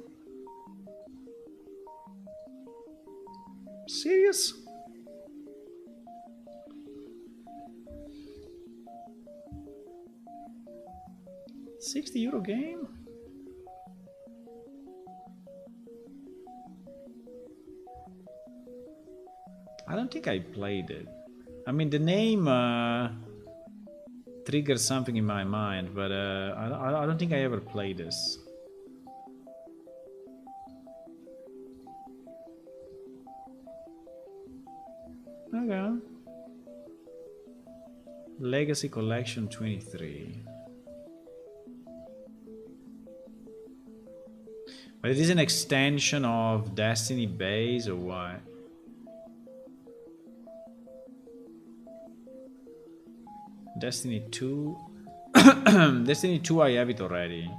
Serious? €60 game? I don't think I played it. I mean, the name triggers something in my mind, but I don't think I ever played this. Okay. Legacy Collection 23. But it is an extension of Destiny base or what? Destiny 2. Destiny 2, I have it already.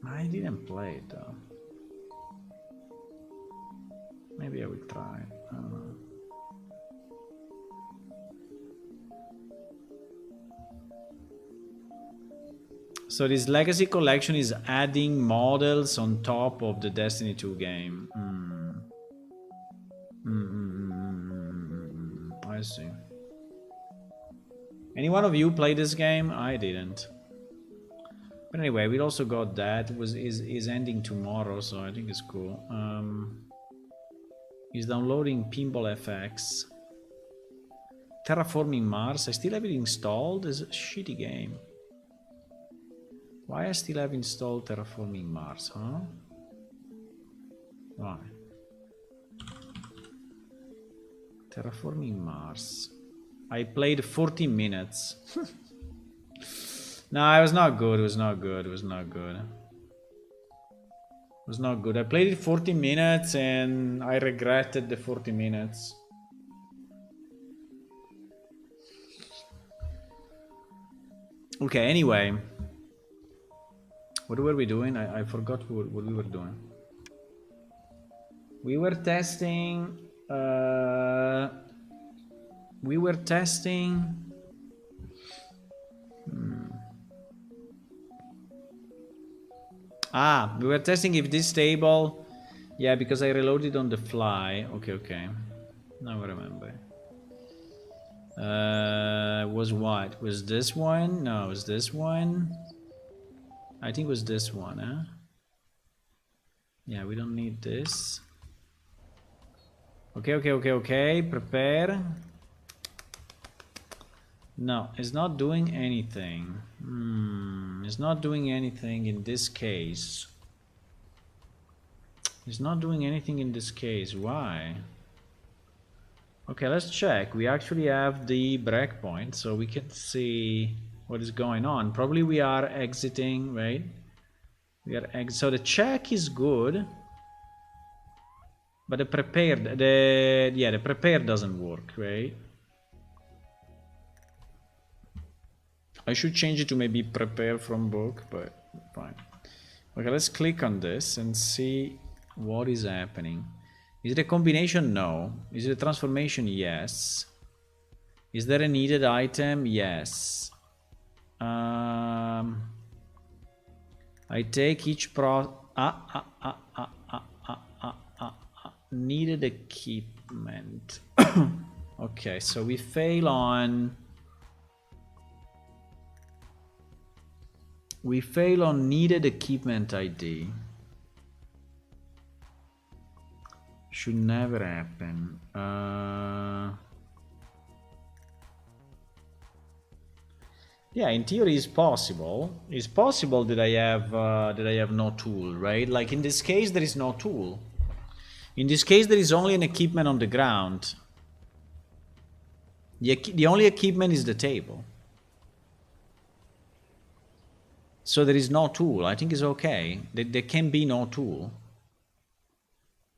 I didn't play it though. Maybe I will try. I don't know. So this Legacy Collection is adding models on top of the Destiny 2 game. I see. Any one of you play this game? I didn't. But anyway, we also got that. Is ending tomorrow, so I think it's cool. He's downloading Pinball FX. Terraforming Mars. I still have it installed. It's a shitty game. Why I still have installed Terraforming Mars, huh? Why? Terraforming Mars. I played 40 minutes. No, it was not good. It was not good. It was not good. It was not good. I played it 40 minutes and I regretted the 40 minutes. Okay, anyway. What were we doing? I forgot what we were doing. We were testing... we were testing... Ah, we were testing if this table... Yeah, because I reloaded on the fly. Okay, okay. Now I remember. Was what? Was this one? No, it was this one. I think it was this one, huh? Yeah, we don't need this. Okay, okay, okay, okay. Prepare. No, it's not doing anything. It's not doing anything in this case. It's not doing anything in this case. Why? Okay, let's check. We actually have the breakpoint, so we can see what is going on. Probably we are exiting, right? So the check is good, but the prepared, the prepared doesn't work, right? I should change it to maybe prepare from book, but fine. Okay, let's click on this and see what is happening. Is it a combination? No. Is it a transformation? Yes. Is there a needed item? Yes. I take each needed equipment. Okay, so we fail on... We fail on needed equipment ID. Should never happen. Yeah, in theory it's possible. It's possible that I have no tool, right? Like in this case there is no tool. In this case there is only an equipment on the ground. The only equipment is the table. So there is no tool. I think it's okay. There can be no tool.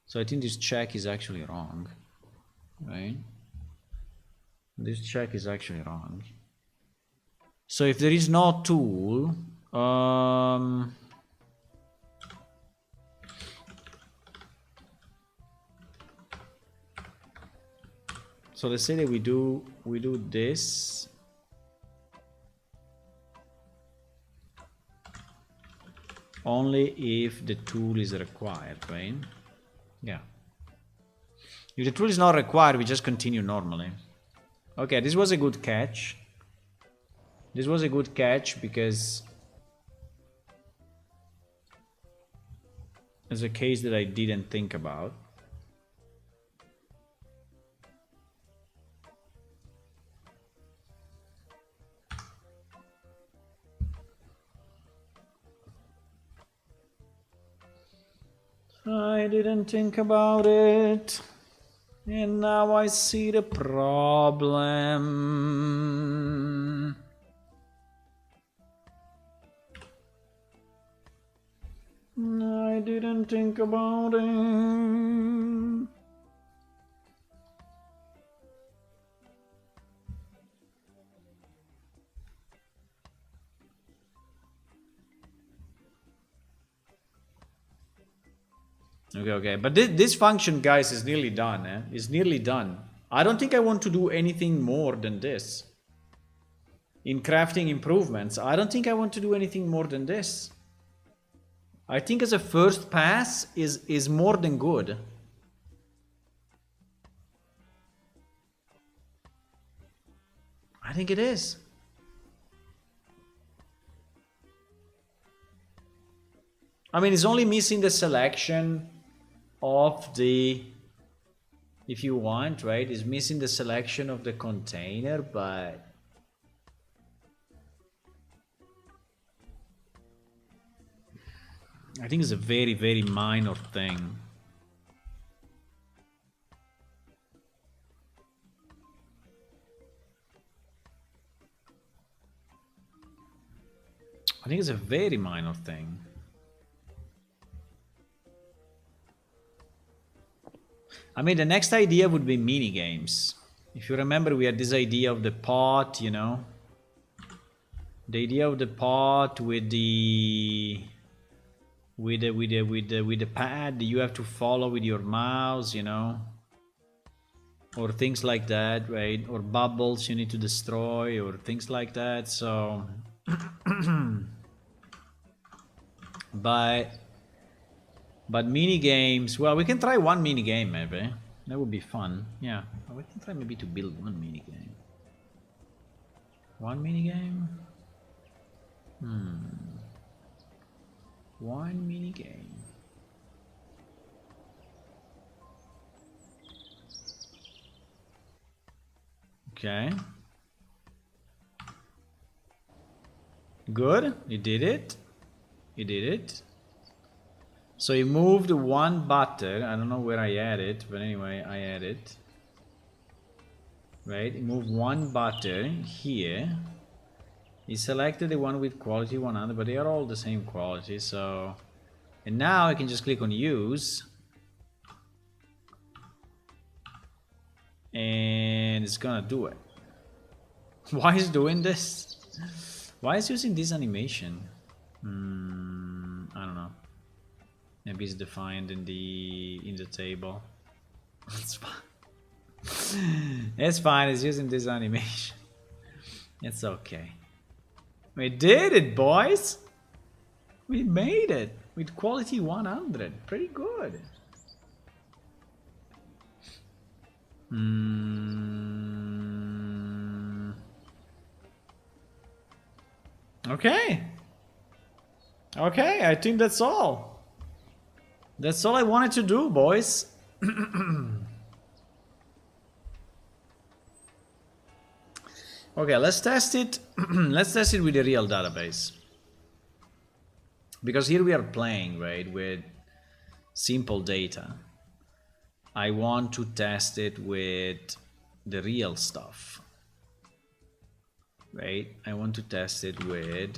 So I think this check is actually wrong, right? This check is actually wrong. So if there is no tool, so let's say that we do this. Only if the tool is required, right? Yeah. If the tool is not required, we just continue normally. Okay, this was a good catch. This was a good catch because it's a case that I didn't think about. I didn't think about it, and now I see the problem. I didn't think about it. Okay, but this function, guys, is nearly done, eh? It's nearly done. I don't think I want to do anything more than this. In crafting improvements, I don't think I want to do anything more than this. I think as a first pass is more than good. I think it is. I mean, it's only missing the selection of the if you want, right? It's missing the selection of the container, but I think it's a very, very minor thing. I think it's a very minor thing. I mean, the next idea would be mini games. If you remember, we had this idea of the pot, you know, the idea of the pot with the pad that you have to follow with your mouse, you know, or things like that, right? Or bubbles you need to destroy, or things like that. So, but mini games. Well, we can try one mini game maybe. That would be fun. Yeah, we can try maybe to build one mini game. One mini game. One mini game. Okay. Good. You did it. You did it. So you moved one butter. I don't know where I add it, but anyway, I add it. Right? You move one butter here. You selected the one with quality 100, but they are all the same quality. So, and now I can just click on use. And it's gonna do it. Why is it doing this? Why is it using this animation? I don't know. Maybe it's defined in the table. It's fine. It's fine. It's using this animation. It's okay. We did it, boys. We made it with quality 100. Pretty good. Okay. Okay, I think that's all. That's all I wanted to do, boys. Okay, let's test it. Let's test it with a real database. Because here we are playing, right, with simple data. I want to test it with the real stuff. Right? I want to test it with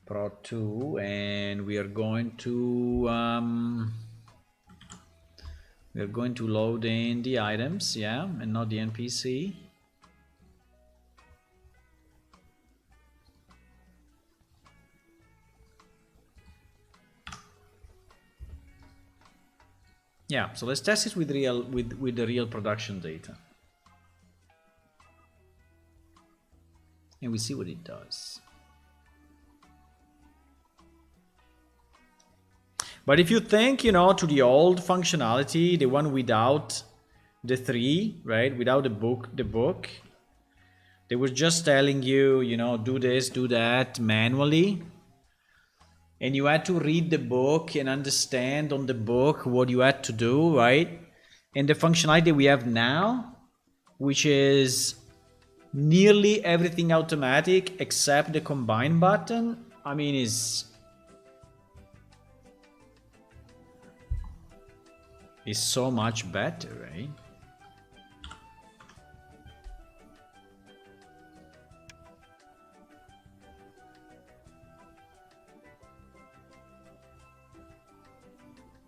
Pro2, and we are going to load in the items, yeah, and not the NPC. Yeah, so let's test it with the real production data. And we see what it does. But if you think, you know, to the old functionality, the one without the 3, right? Without the book, they were just telling you, you know, do this, do that manually. And you had to read the book and understand on the book what you had to do, right? And the functionality we have now, which is nearly everything automatic except the combine button, I mean, is so much better, right?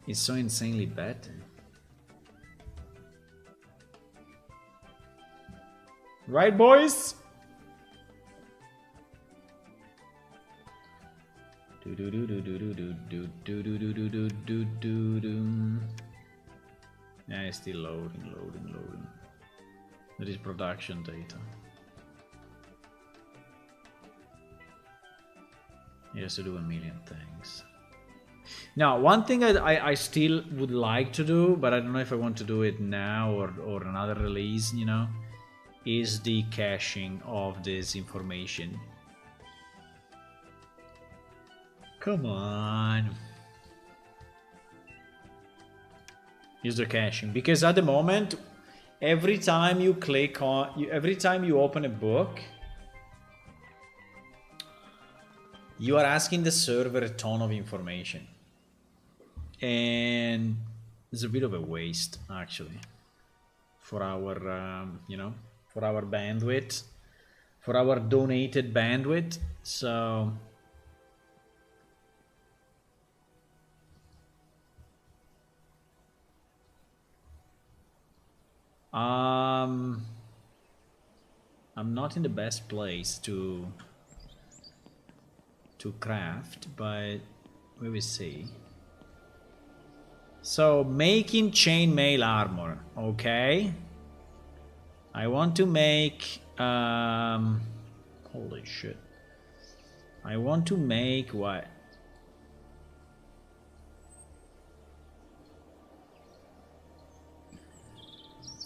It's so insanely better. Right, boys? Yeah, it's still loading. That is production data. He has to do a million things. Now, one thing I still would like to do, but I don't know if I want to do it now or another release, you know, is the caching of this information. Come on. is the caching, because at the moment, every time you click on, every time you open a book, you are asking the server a ton of information, and it's a bit of a waste actually for our, you know, for our bandwidth, for our donated bandwidth. So I'm not in the best place to craft, but we will see. So making chainmail armor, okay. I want to make holy shit. I want to make what?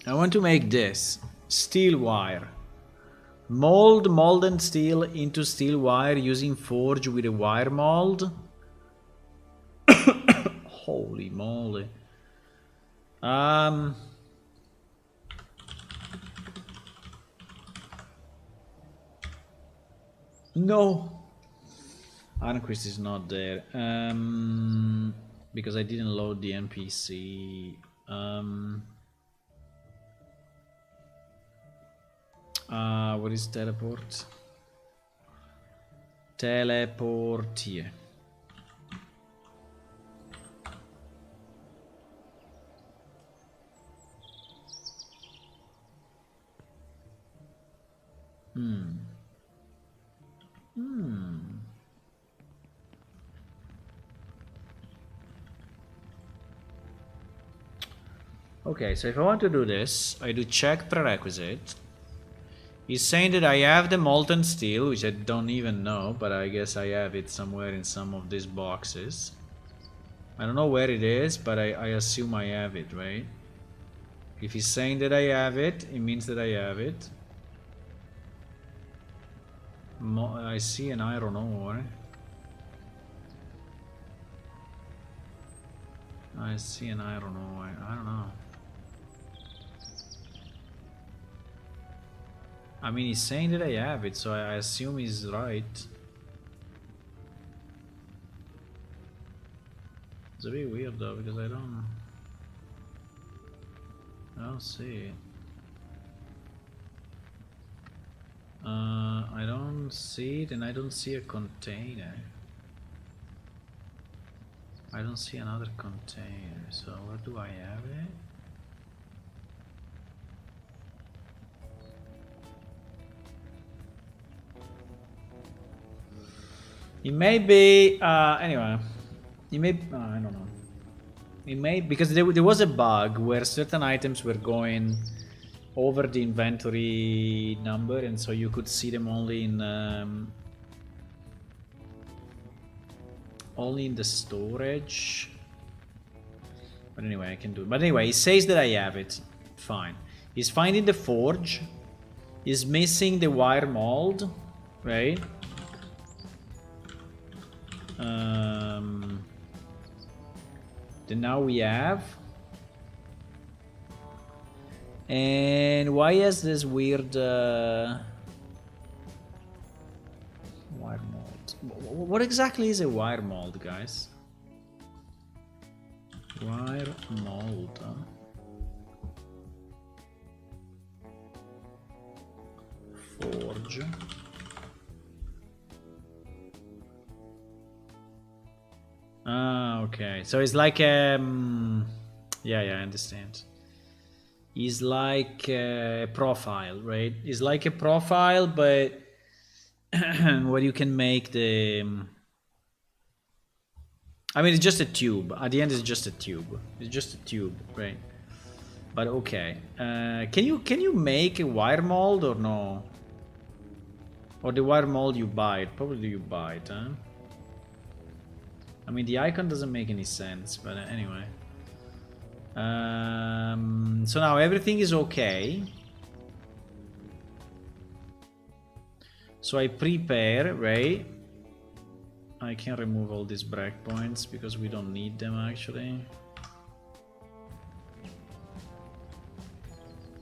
I want to make this steel wire. Mold molten steel into steel wire using forge with a wire mold. Holy moly. No. Ironquist is not there. Because I didn't load the NPC. What is teleport? Teleport here. Okay, so if I want to do this, I do check prerequisite. He's saying that I have the molten steel, which I don't even know, but I guess I have it somewhere in some of these boxes. I don't know where it is, but I assume I have it, right? If he's saying that I have it, it means that I have it. I see an iron ore. I see an iron ore. I don't know. I mean, he's saying that I have it, so I assume he's right. It's a bit weird though, because I don't see it. I don't see it, and I don't see a container. I don't see another container, so where do I have it? It may be, anyway, it may, I don't know. It may, because there was a bug where certain items were going over the inventory number, and so you could see them only in the storage. But anyway, I can do it. But anyway, he says that I have it. Fine. He's finding the forge. He's missing the wire mold, right? Then now we have. And why is this weird wire mold? What exactly is a wire mold, guys? Wire mold, huh? Forge. Ah, okay. So it's like yeah, I understand. It's like a profile, right? It's like a profile, but where you can make the. I mean, it's just a tube. At the end, it's just a tube. It's just a tube, right? But okay. Can you make a wire mold or no? Or the wire mold you buy it? Probably you buy it, huh? I mean, the icon doesn't make any sense, but anyway. So now everything is okay. So I prepare, right? I can remove all these breakpoints because we don't need them actually.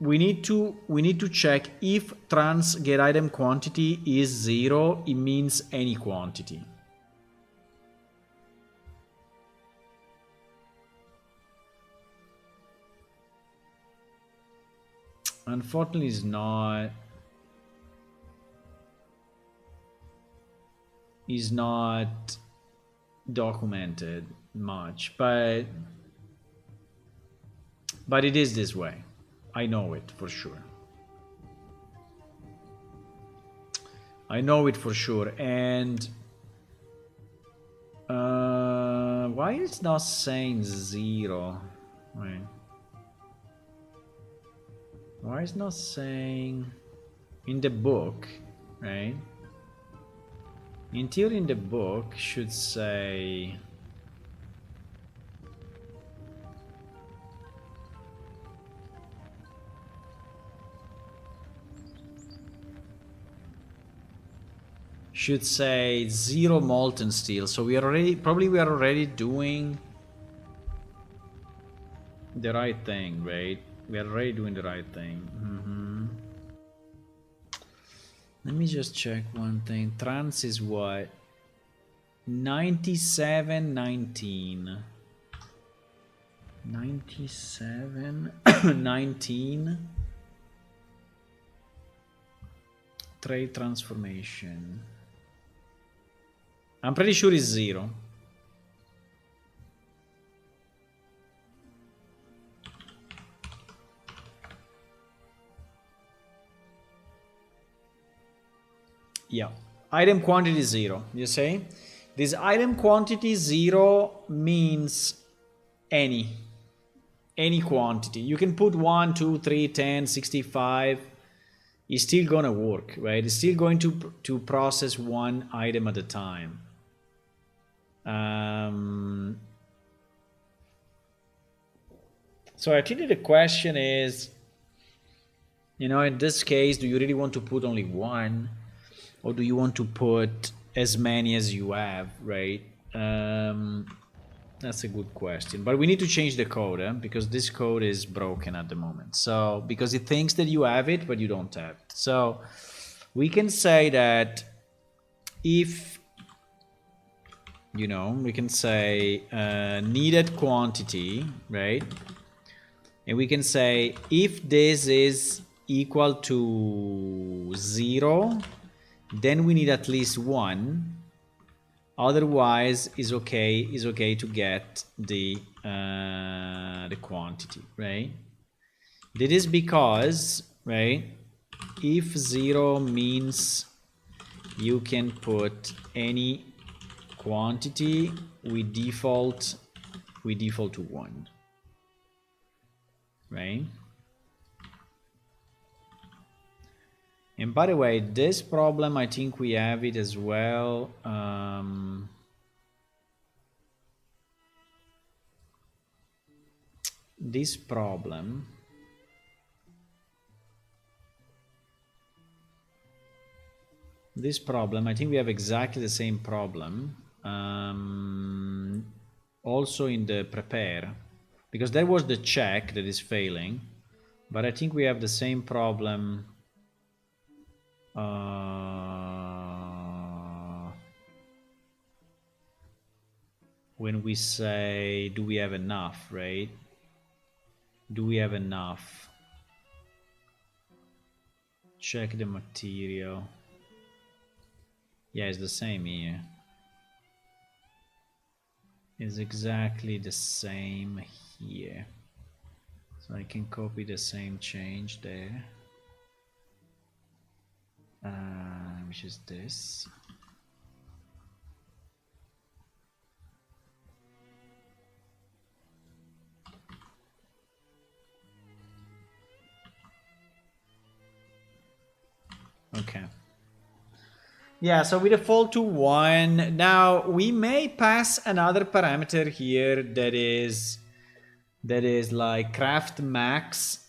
we need to check if trans get item quantity is 0, it means any quantity. Unfortunately, is not documented much, but it is this way. I know it for sure. I know it for sure. And why is not saying 0? Right. Why is not saying in the book, right? In theory, in the book should say should say 0 molten steel. So we are already doing the right thing, right? We are already doing the right thing. Let me just check one thing. Trans is what? 97, 19. 97, 19. Trade transformation. I'm pretty sure it's 0. Yeah, item quantity 0. You say this item quantity 0 means any quantity. You can put 1, 2, 3, 10, 65. It's still gonna work, right? It's still going to process one item at a time. So I think that the question is, you know, in this case, do you really want to put only one, or do you want to put as many as you have, right? That's a good question, but we need to change the code, because this code is broken at the moment. So because it thinks that you have it, but you don't have it. So we can say that if, you know, we can say needed quantity, right? And we can say if this is equal to 0, then we need at least 1. Otherwise, is okay to get the quantity, right? That is because, right, if 0 means you can put any quantity, we default to 1, right? And by the way, this problem, I think we have it as well. This problem, I think we have exactly the same problem. Also in the prepare, because that was the check that is failing, but I think we have the same problem. When we say, do we have enough, right? Do we have enough? Check the material. Yeah, it's the same here. It's exactly the same here. So I can copy the same change there. Which is this. Okay. Yeah, so we default to 1. Now we may pass another parameter here that is like craft max,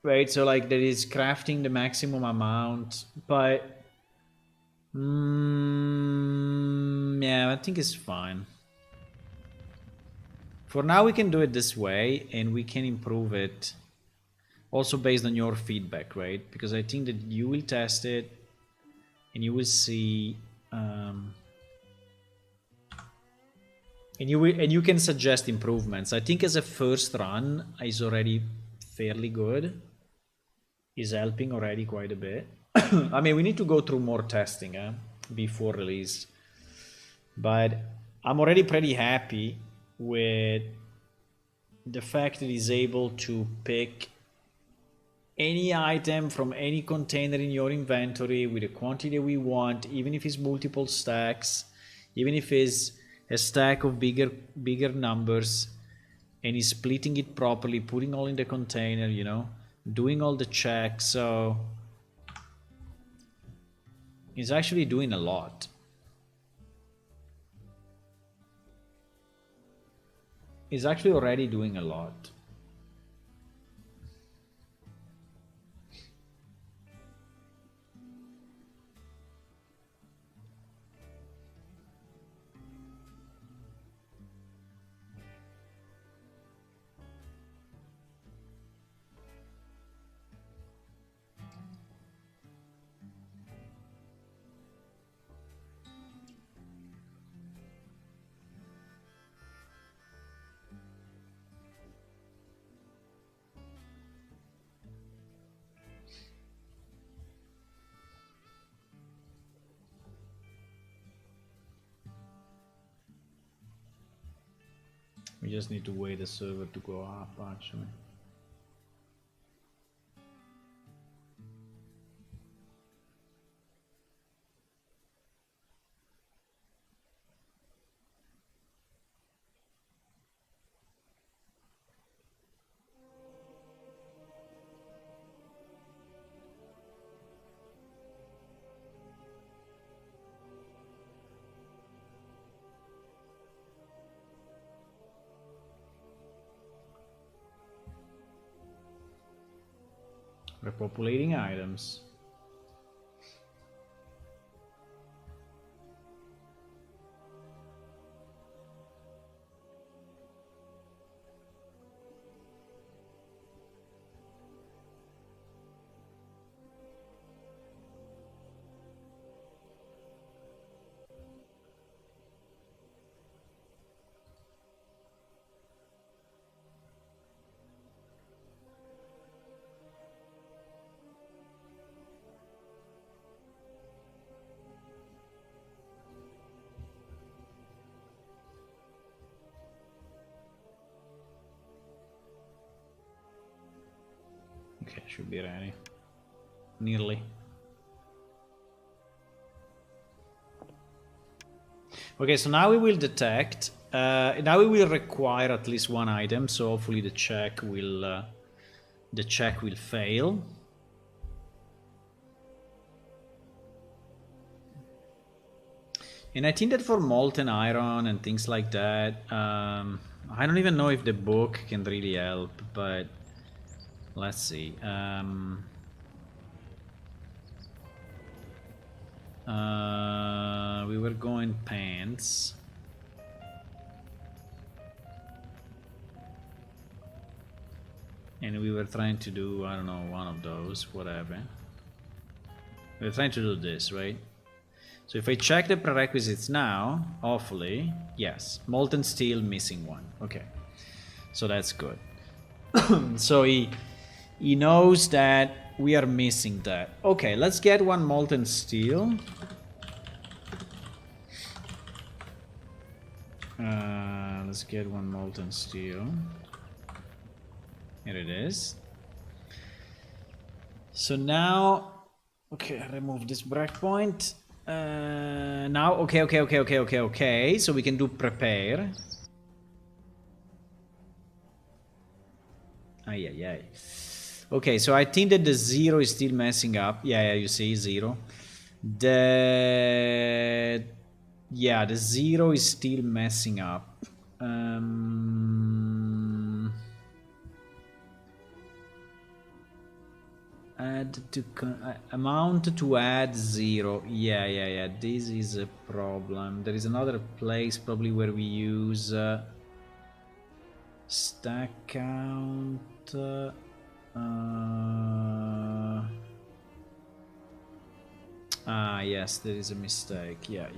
right? So like that is crafting the maximum amount, but yeah, I think it's fine. For now we can do it this way and we can improve it. Also based on your feedback, right? Because I think that you will test it and you will see, and you can suggest improvements. I think as a first run is already fairly good. Is helping already quite a bit. I mean, we need to go through more testing before release, but I'm already pretty happy with the fact that it's able to pick any item from any container in your inventory with the quantity we want, even if it's multiple stacks, even if it's a stack of bigger numbers, and he's splitting it properly, putting all in the container, you know, doing all the checks. So he's actually doing a lot. He's actually already doing a lot. We just need to wait the server to go up, actually. Repopulating items. Okay, should be ready. Nearly. Okay, so now we will detect. Now we will require at least one item, so hopefully the check will fail. And I think that for molten iron and things like that, I don't even know if the book can really help, but let's see. We were going pants. And we were trying to do, I don't know, one of those, whatever. We were trying to do this, right? So if I check the prerequisites now, hopefully, yes, molten steel missing one. Okay, so that's good. So he knows that we are missing that. Okay, let's get one molten steel. Let's get one molten steel. Here it is. So now, okay, remove this breakpoint. Now, okay. So we can do prepare. Ay. Okay, so I think that the 0 is still messing up. Yeah, you see 0. The 0 is still messing up. Add to amount to add 0. Yeah. This is a problem. There is another place probably where we use stack count. Yes, there is a mistake. Yeah.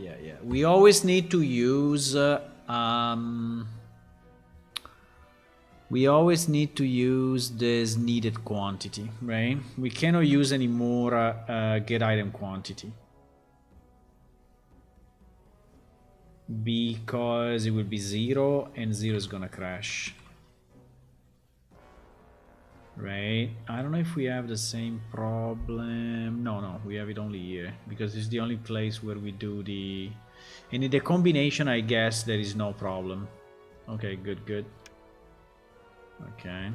We always need to use this needed quantity, right? We cannot use any more get item quantity because it will be 0 and 0 is gonna crash, right? I don't know if we have the same problem. No, we have it only here because it's the only place where we do the, and in the combination I guess there is no problem. Okay, good. Okay,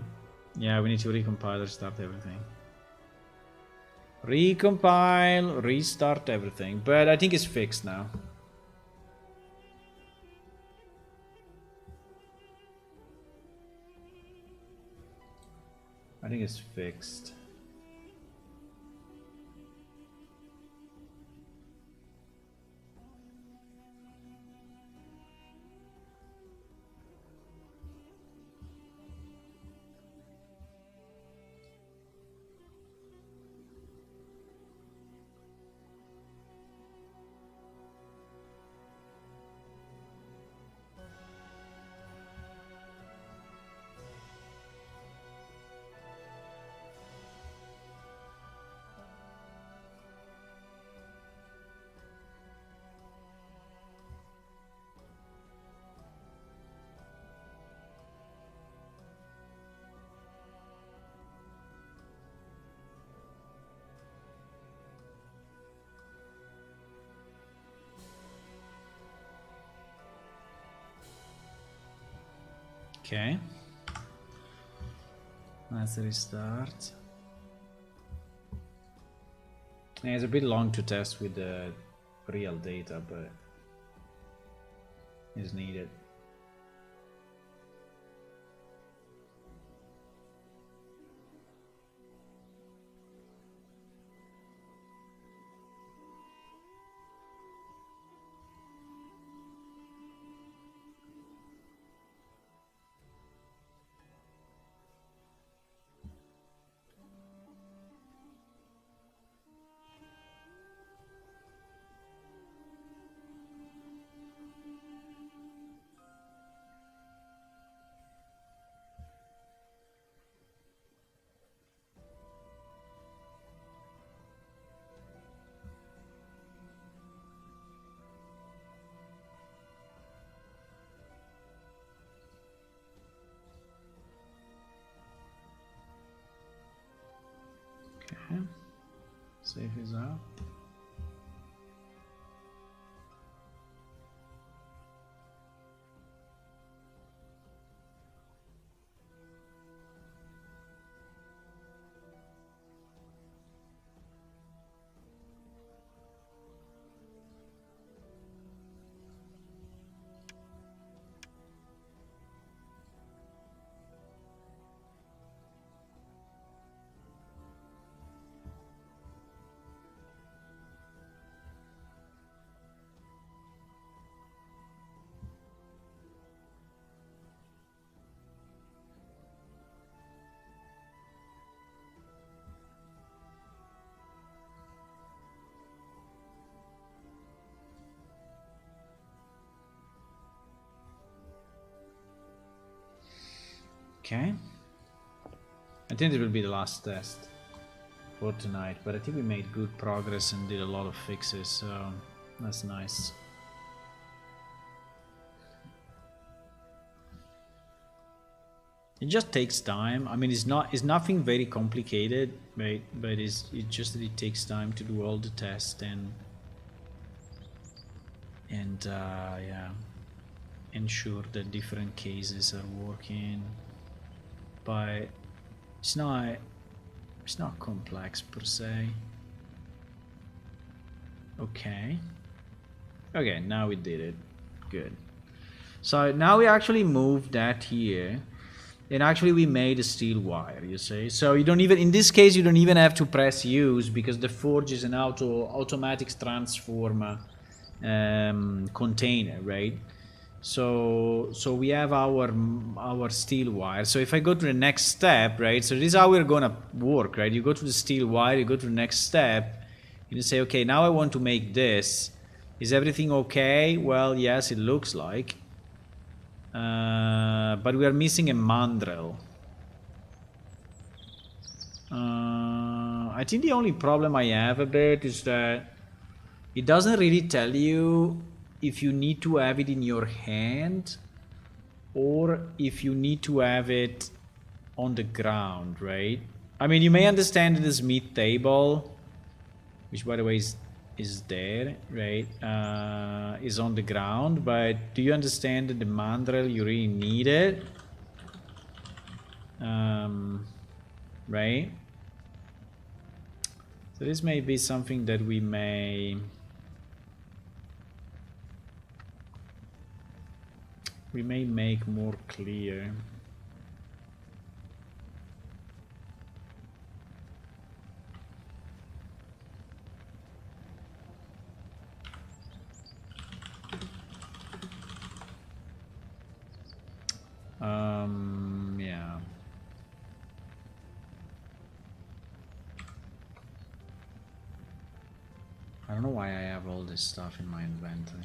yeah, we need to recompile, restart everything. Recompile, restart everything, but I think it's fixed now. I think it's fixed. Okay, let's restart. Yeah, it's a bit long to test with the real data, but it's needed. Okay, save is out. Okay, I think this will be the last test for tonight, but I think we made good progress and did a lot of fixes, so that's nice. It just takes time. I mean, it's nothing very complicated, right? But it's just that it takes time to do all the tests and yeah, ensure that different cases are working. But it's not complex per se. Okay, now we did it. Good. So now we actually moved that here, and actually we made a steel wire, you see. So you don't even, in this case, you don't even have to press use because the forge is an automatic transform container, right? So we have our steel wire. So if I go to the next step, right? So this is how we're gonna work, right? You go to the steel wire, you go to the next step, and you say, okay, now I want to make this. Is everything okay? Well, yes, it looks like. But we are missing a mandrel. I think the only problem I have a bit is that it doesn't really tell you if you need to have it in your hand or if you need to have it on the ground, right? I mean, you may understand that the smith table, which by the way is there, right? Is on the ground, but do you understand that the mandrel you really need it? Right? So this may be something that we may make more clear. Yeah. I don't know why I have all this stuff in my inventory.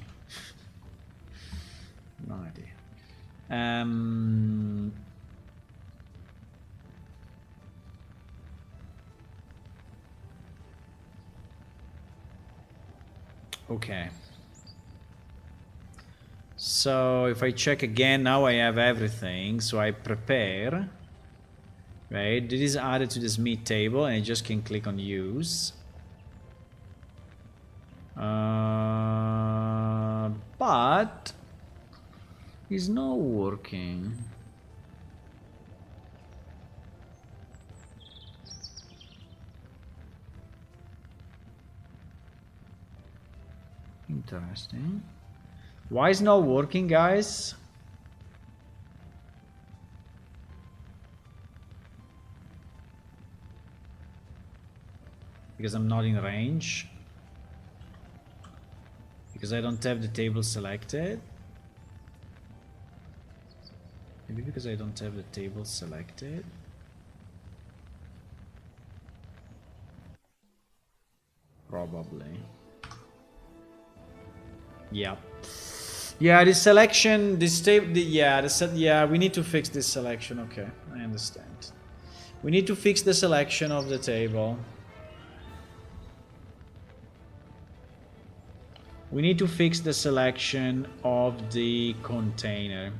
No idea. Okay. So if I check again, now I have everything. So I prepare, right? This is added to the smith table and I just can click on use. But it's not working. Interesting. Why is it not working, guys? Because I'm not in range. Because I don't have the table selected. Maybe because I don't have the table selected. Probably. Yep. Yeah, this selection, this table, yeah, we need to fix this selection. Okay, I understand. We need to fix the selection of the table. We need to fix the selection of the container.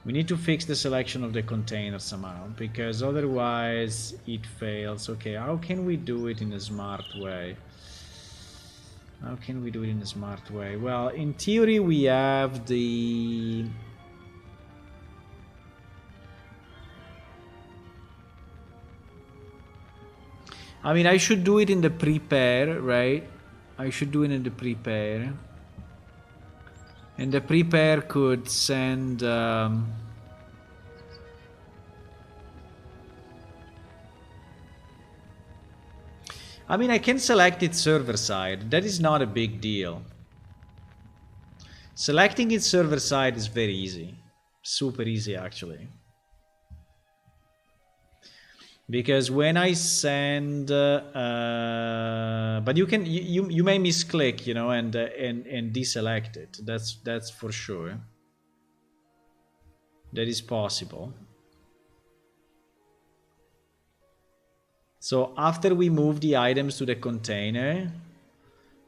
We need to fix the selection of the container somehow, because otherwise it fails. Okay, how can we do it in a smart way? How can we do it in a smart way? Well, in theory we have the... I mean, I should do it in the prepare, right? I should do it in the prepare. And the prepare could send... I mean, I can select it server side. That is not a big deal. Selecting it server side is very easy. Super easy, actually. Because when I send... but you can... You may misclick, you know, and deselect it. That's for sure. That is possible. So after we move the items to the container,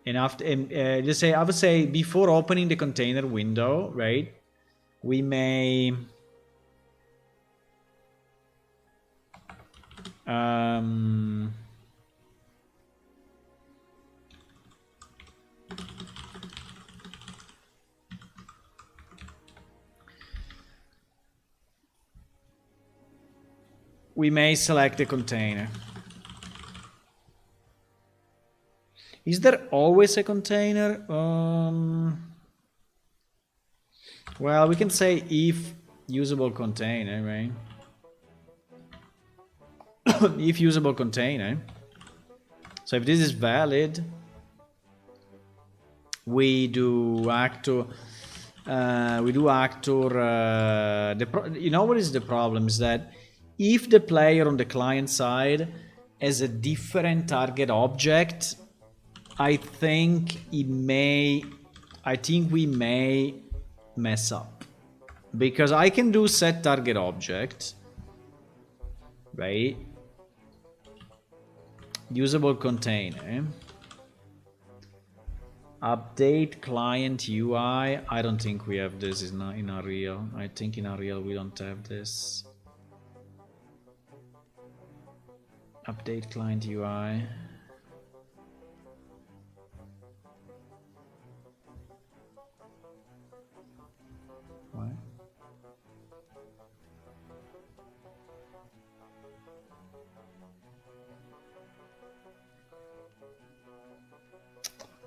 and after, let's say, I would say before opening the container window, right? We may select the container. Is there always a container? Well, we can say if usable container, right? If usable container. So if this is valid, we do acto. We do actor. You know what is the problem is that if the player on the client side has a different target object, I think we may mess up, because I can do set target object, right? Usable container. Update client UI. I don't think we have this in Unreal. I think in Unreal we don't have this. Update client UI. What?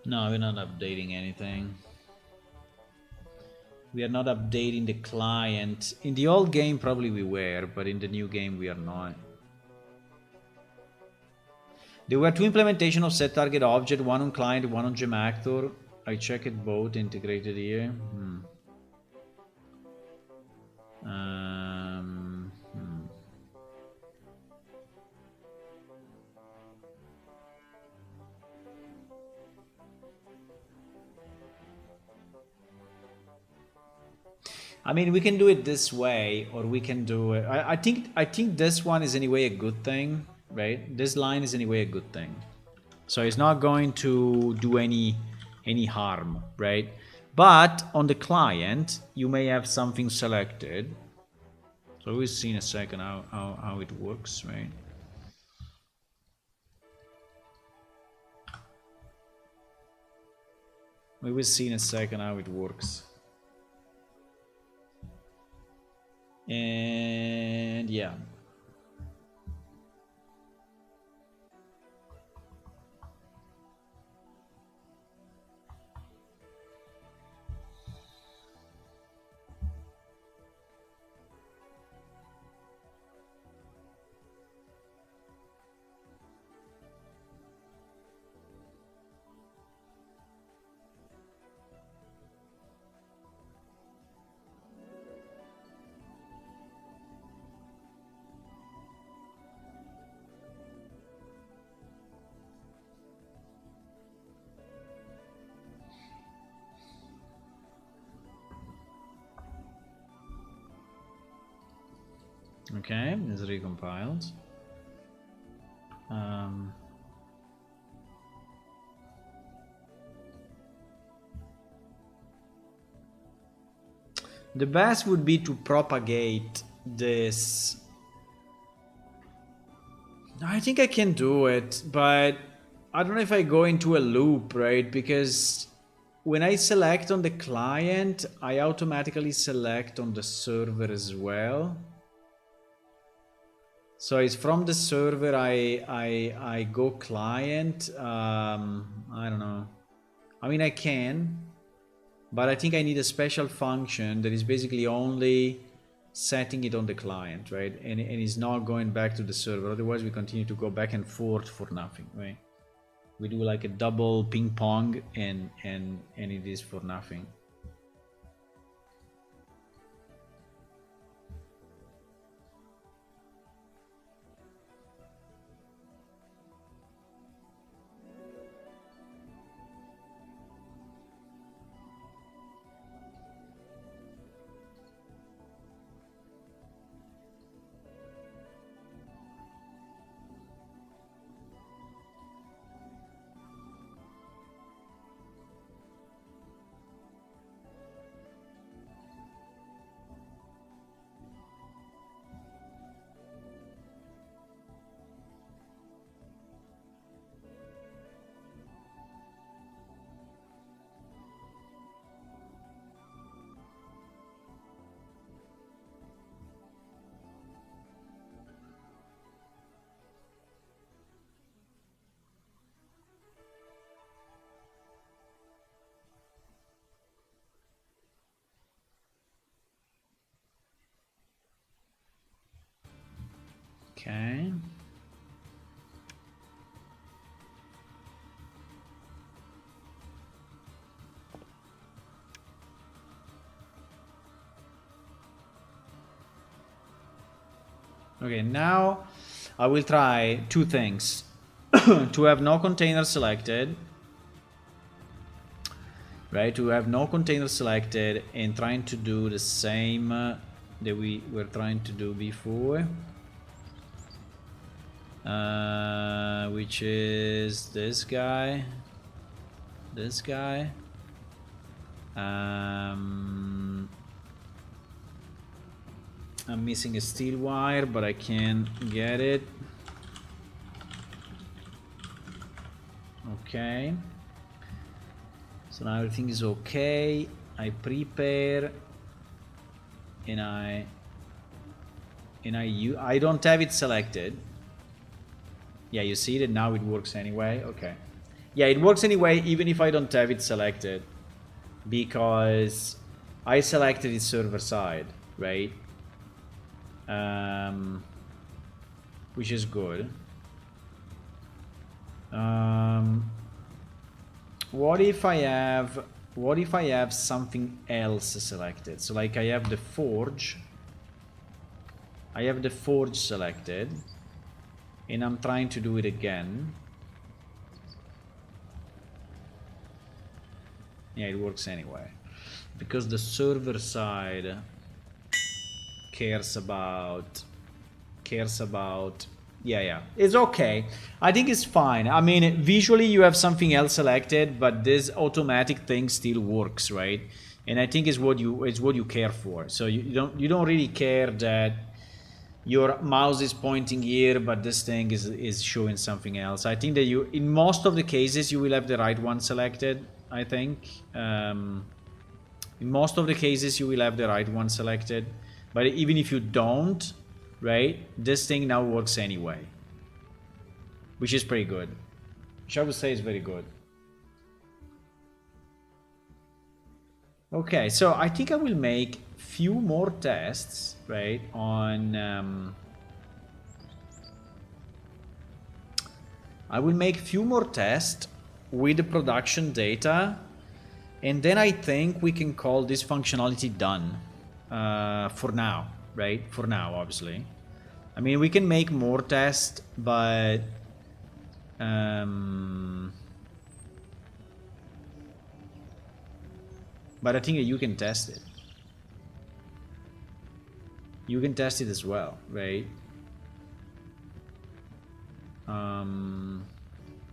No, we're not updating anything. We are not updating the client. In the old game probably we were, but in the new game we are not. There were two implementations of set target object, one on client, one on Gemactor. I checked both integrated here. I mean, we can do it this way, or we can do it. I think this one is anyway a good thing, right? This line is anyway a good thing, so it's not going to do any harm, right? But on the client, you may have something selected. So we'll see in a second how it works, right? We will see in a second how it works. And yeah. Okay, it's recompiled. The best would be to propagate this. I think I can do it, but I don't know if I go into a loop, right? Because when I select on the client, I automatically select on the server as well. So it's from the server I go client. I don't know. I mean, I can, but I think I need a special function that is basically only setting it on the client, right? And it's not going back to the server. Otherwise, we continue to go back and forth for nothing, right? We do like a double ping pong, and it is for nothing. Okay. Okay, now I will try two things. To have no container selected, right? To have no container selected and trying to do the same that we were trying to do before, which is this guy. I'm missing a steel wire, but I can get it. Okay. So now everything is okay. I prepare, and I don't have it selected. Yeah, you see that now it works anyway. Okay. Yeah, it works anyway, even if I don't have it selected, because I selected it server side, right? Which is good. What if I have something else selected? So like I have the forge. I have the forge selected, and I'm trying to do it again. Yeah, it works anyway, because the server side cares about yeah, it's okay. I think it's fine. I mean, visually you have something else selected, but this automatic thing still works, right? And I think it's what you care for. So you don't really care that your mouse is pointing here, but this thing is showing something else. I think that in most of the cases you will have the right one selected. I think in most of the cases you will have the right one selected, but even if you don't, right, this thing now works anyway, which is pretty good, which I would say is very good. Okay, so I think I will make few more tests, right, on I will make few more tests with the production data, and then I think we can call this functionality done for now, right? For now, obviously. I mean, we can make more tests, but I think that you can test it. You can test it as well, right?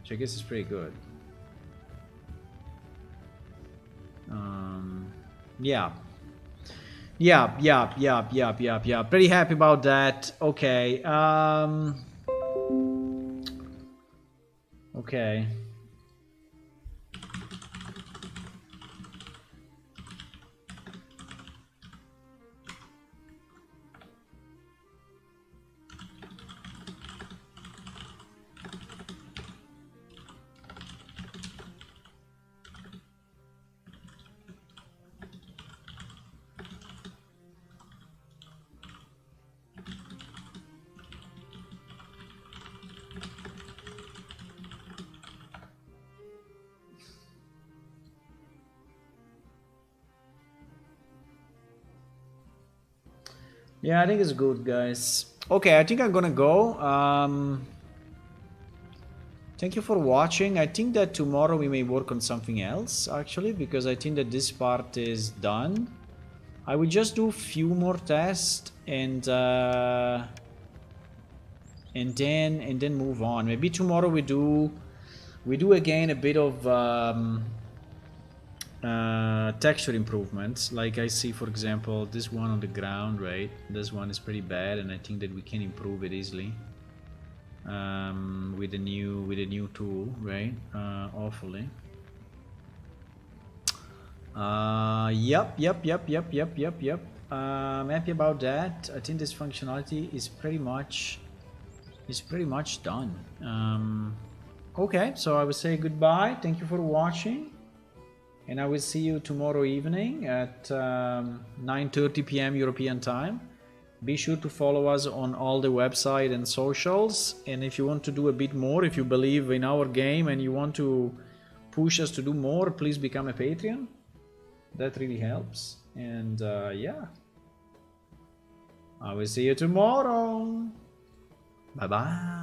Which I guess is pretty good. Yeah. Pretty happy about that. Okay. Okay. Yeah, I think it's good, guys. Okay, I think I'm gonna go. Thank you for watching. I think that tomorrow we may work on something else, actually, because I think that this part is done. I will just do a few more tests and then move on. Maybe tomorrow we do again a bit of texture improvements. Like I see, for example, this one on the ground, right? This one is pretty bad, and I think that we can improve it easily with a new tool, right? Hopefully. Yep. I'm happy about that. I think this functionality is pretty much done. Okay, so I will say goodbye. Thank you for watching, and I will see you tomorrow evening at 9:30 p.m. European time. Be sure to follow us on all the website and socials, and if you want to do a bit more, if you believe in our game and you want to push us to do more, please become a Patreon. That really helps. And yeah, I will see you tomorrow. Bye bye.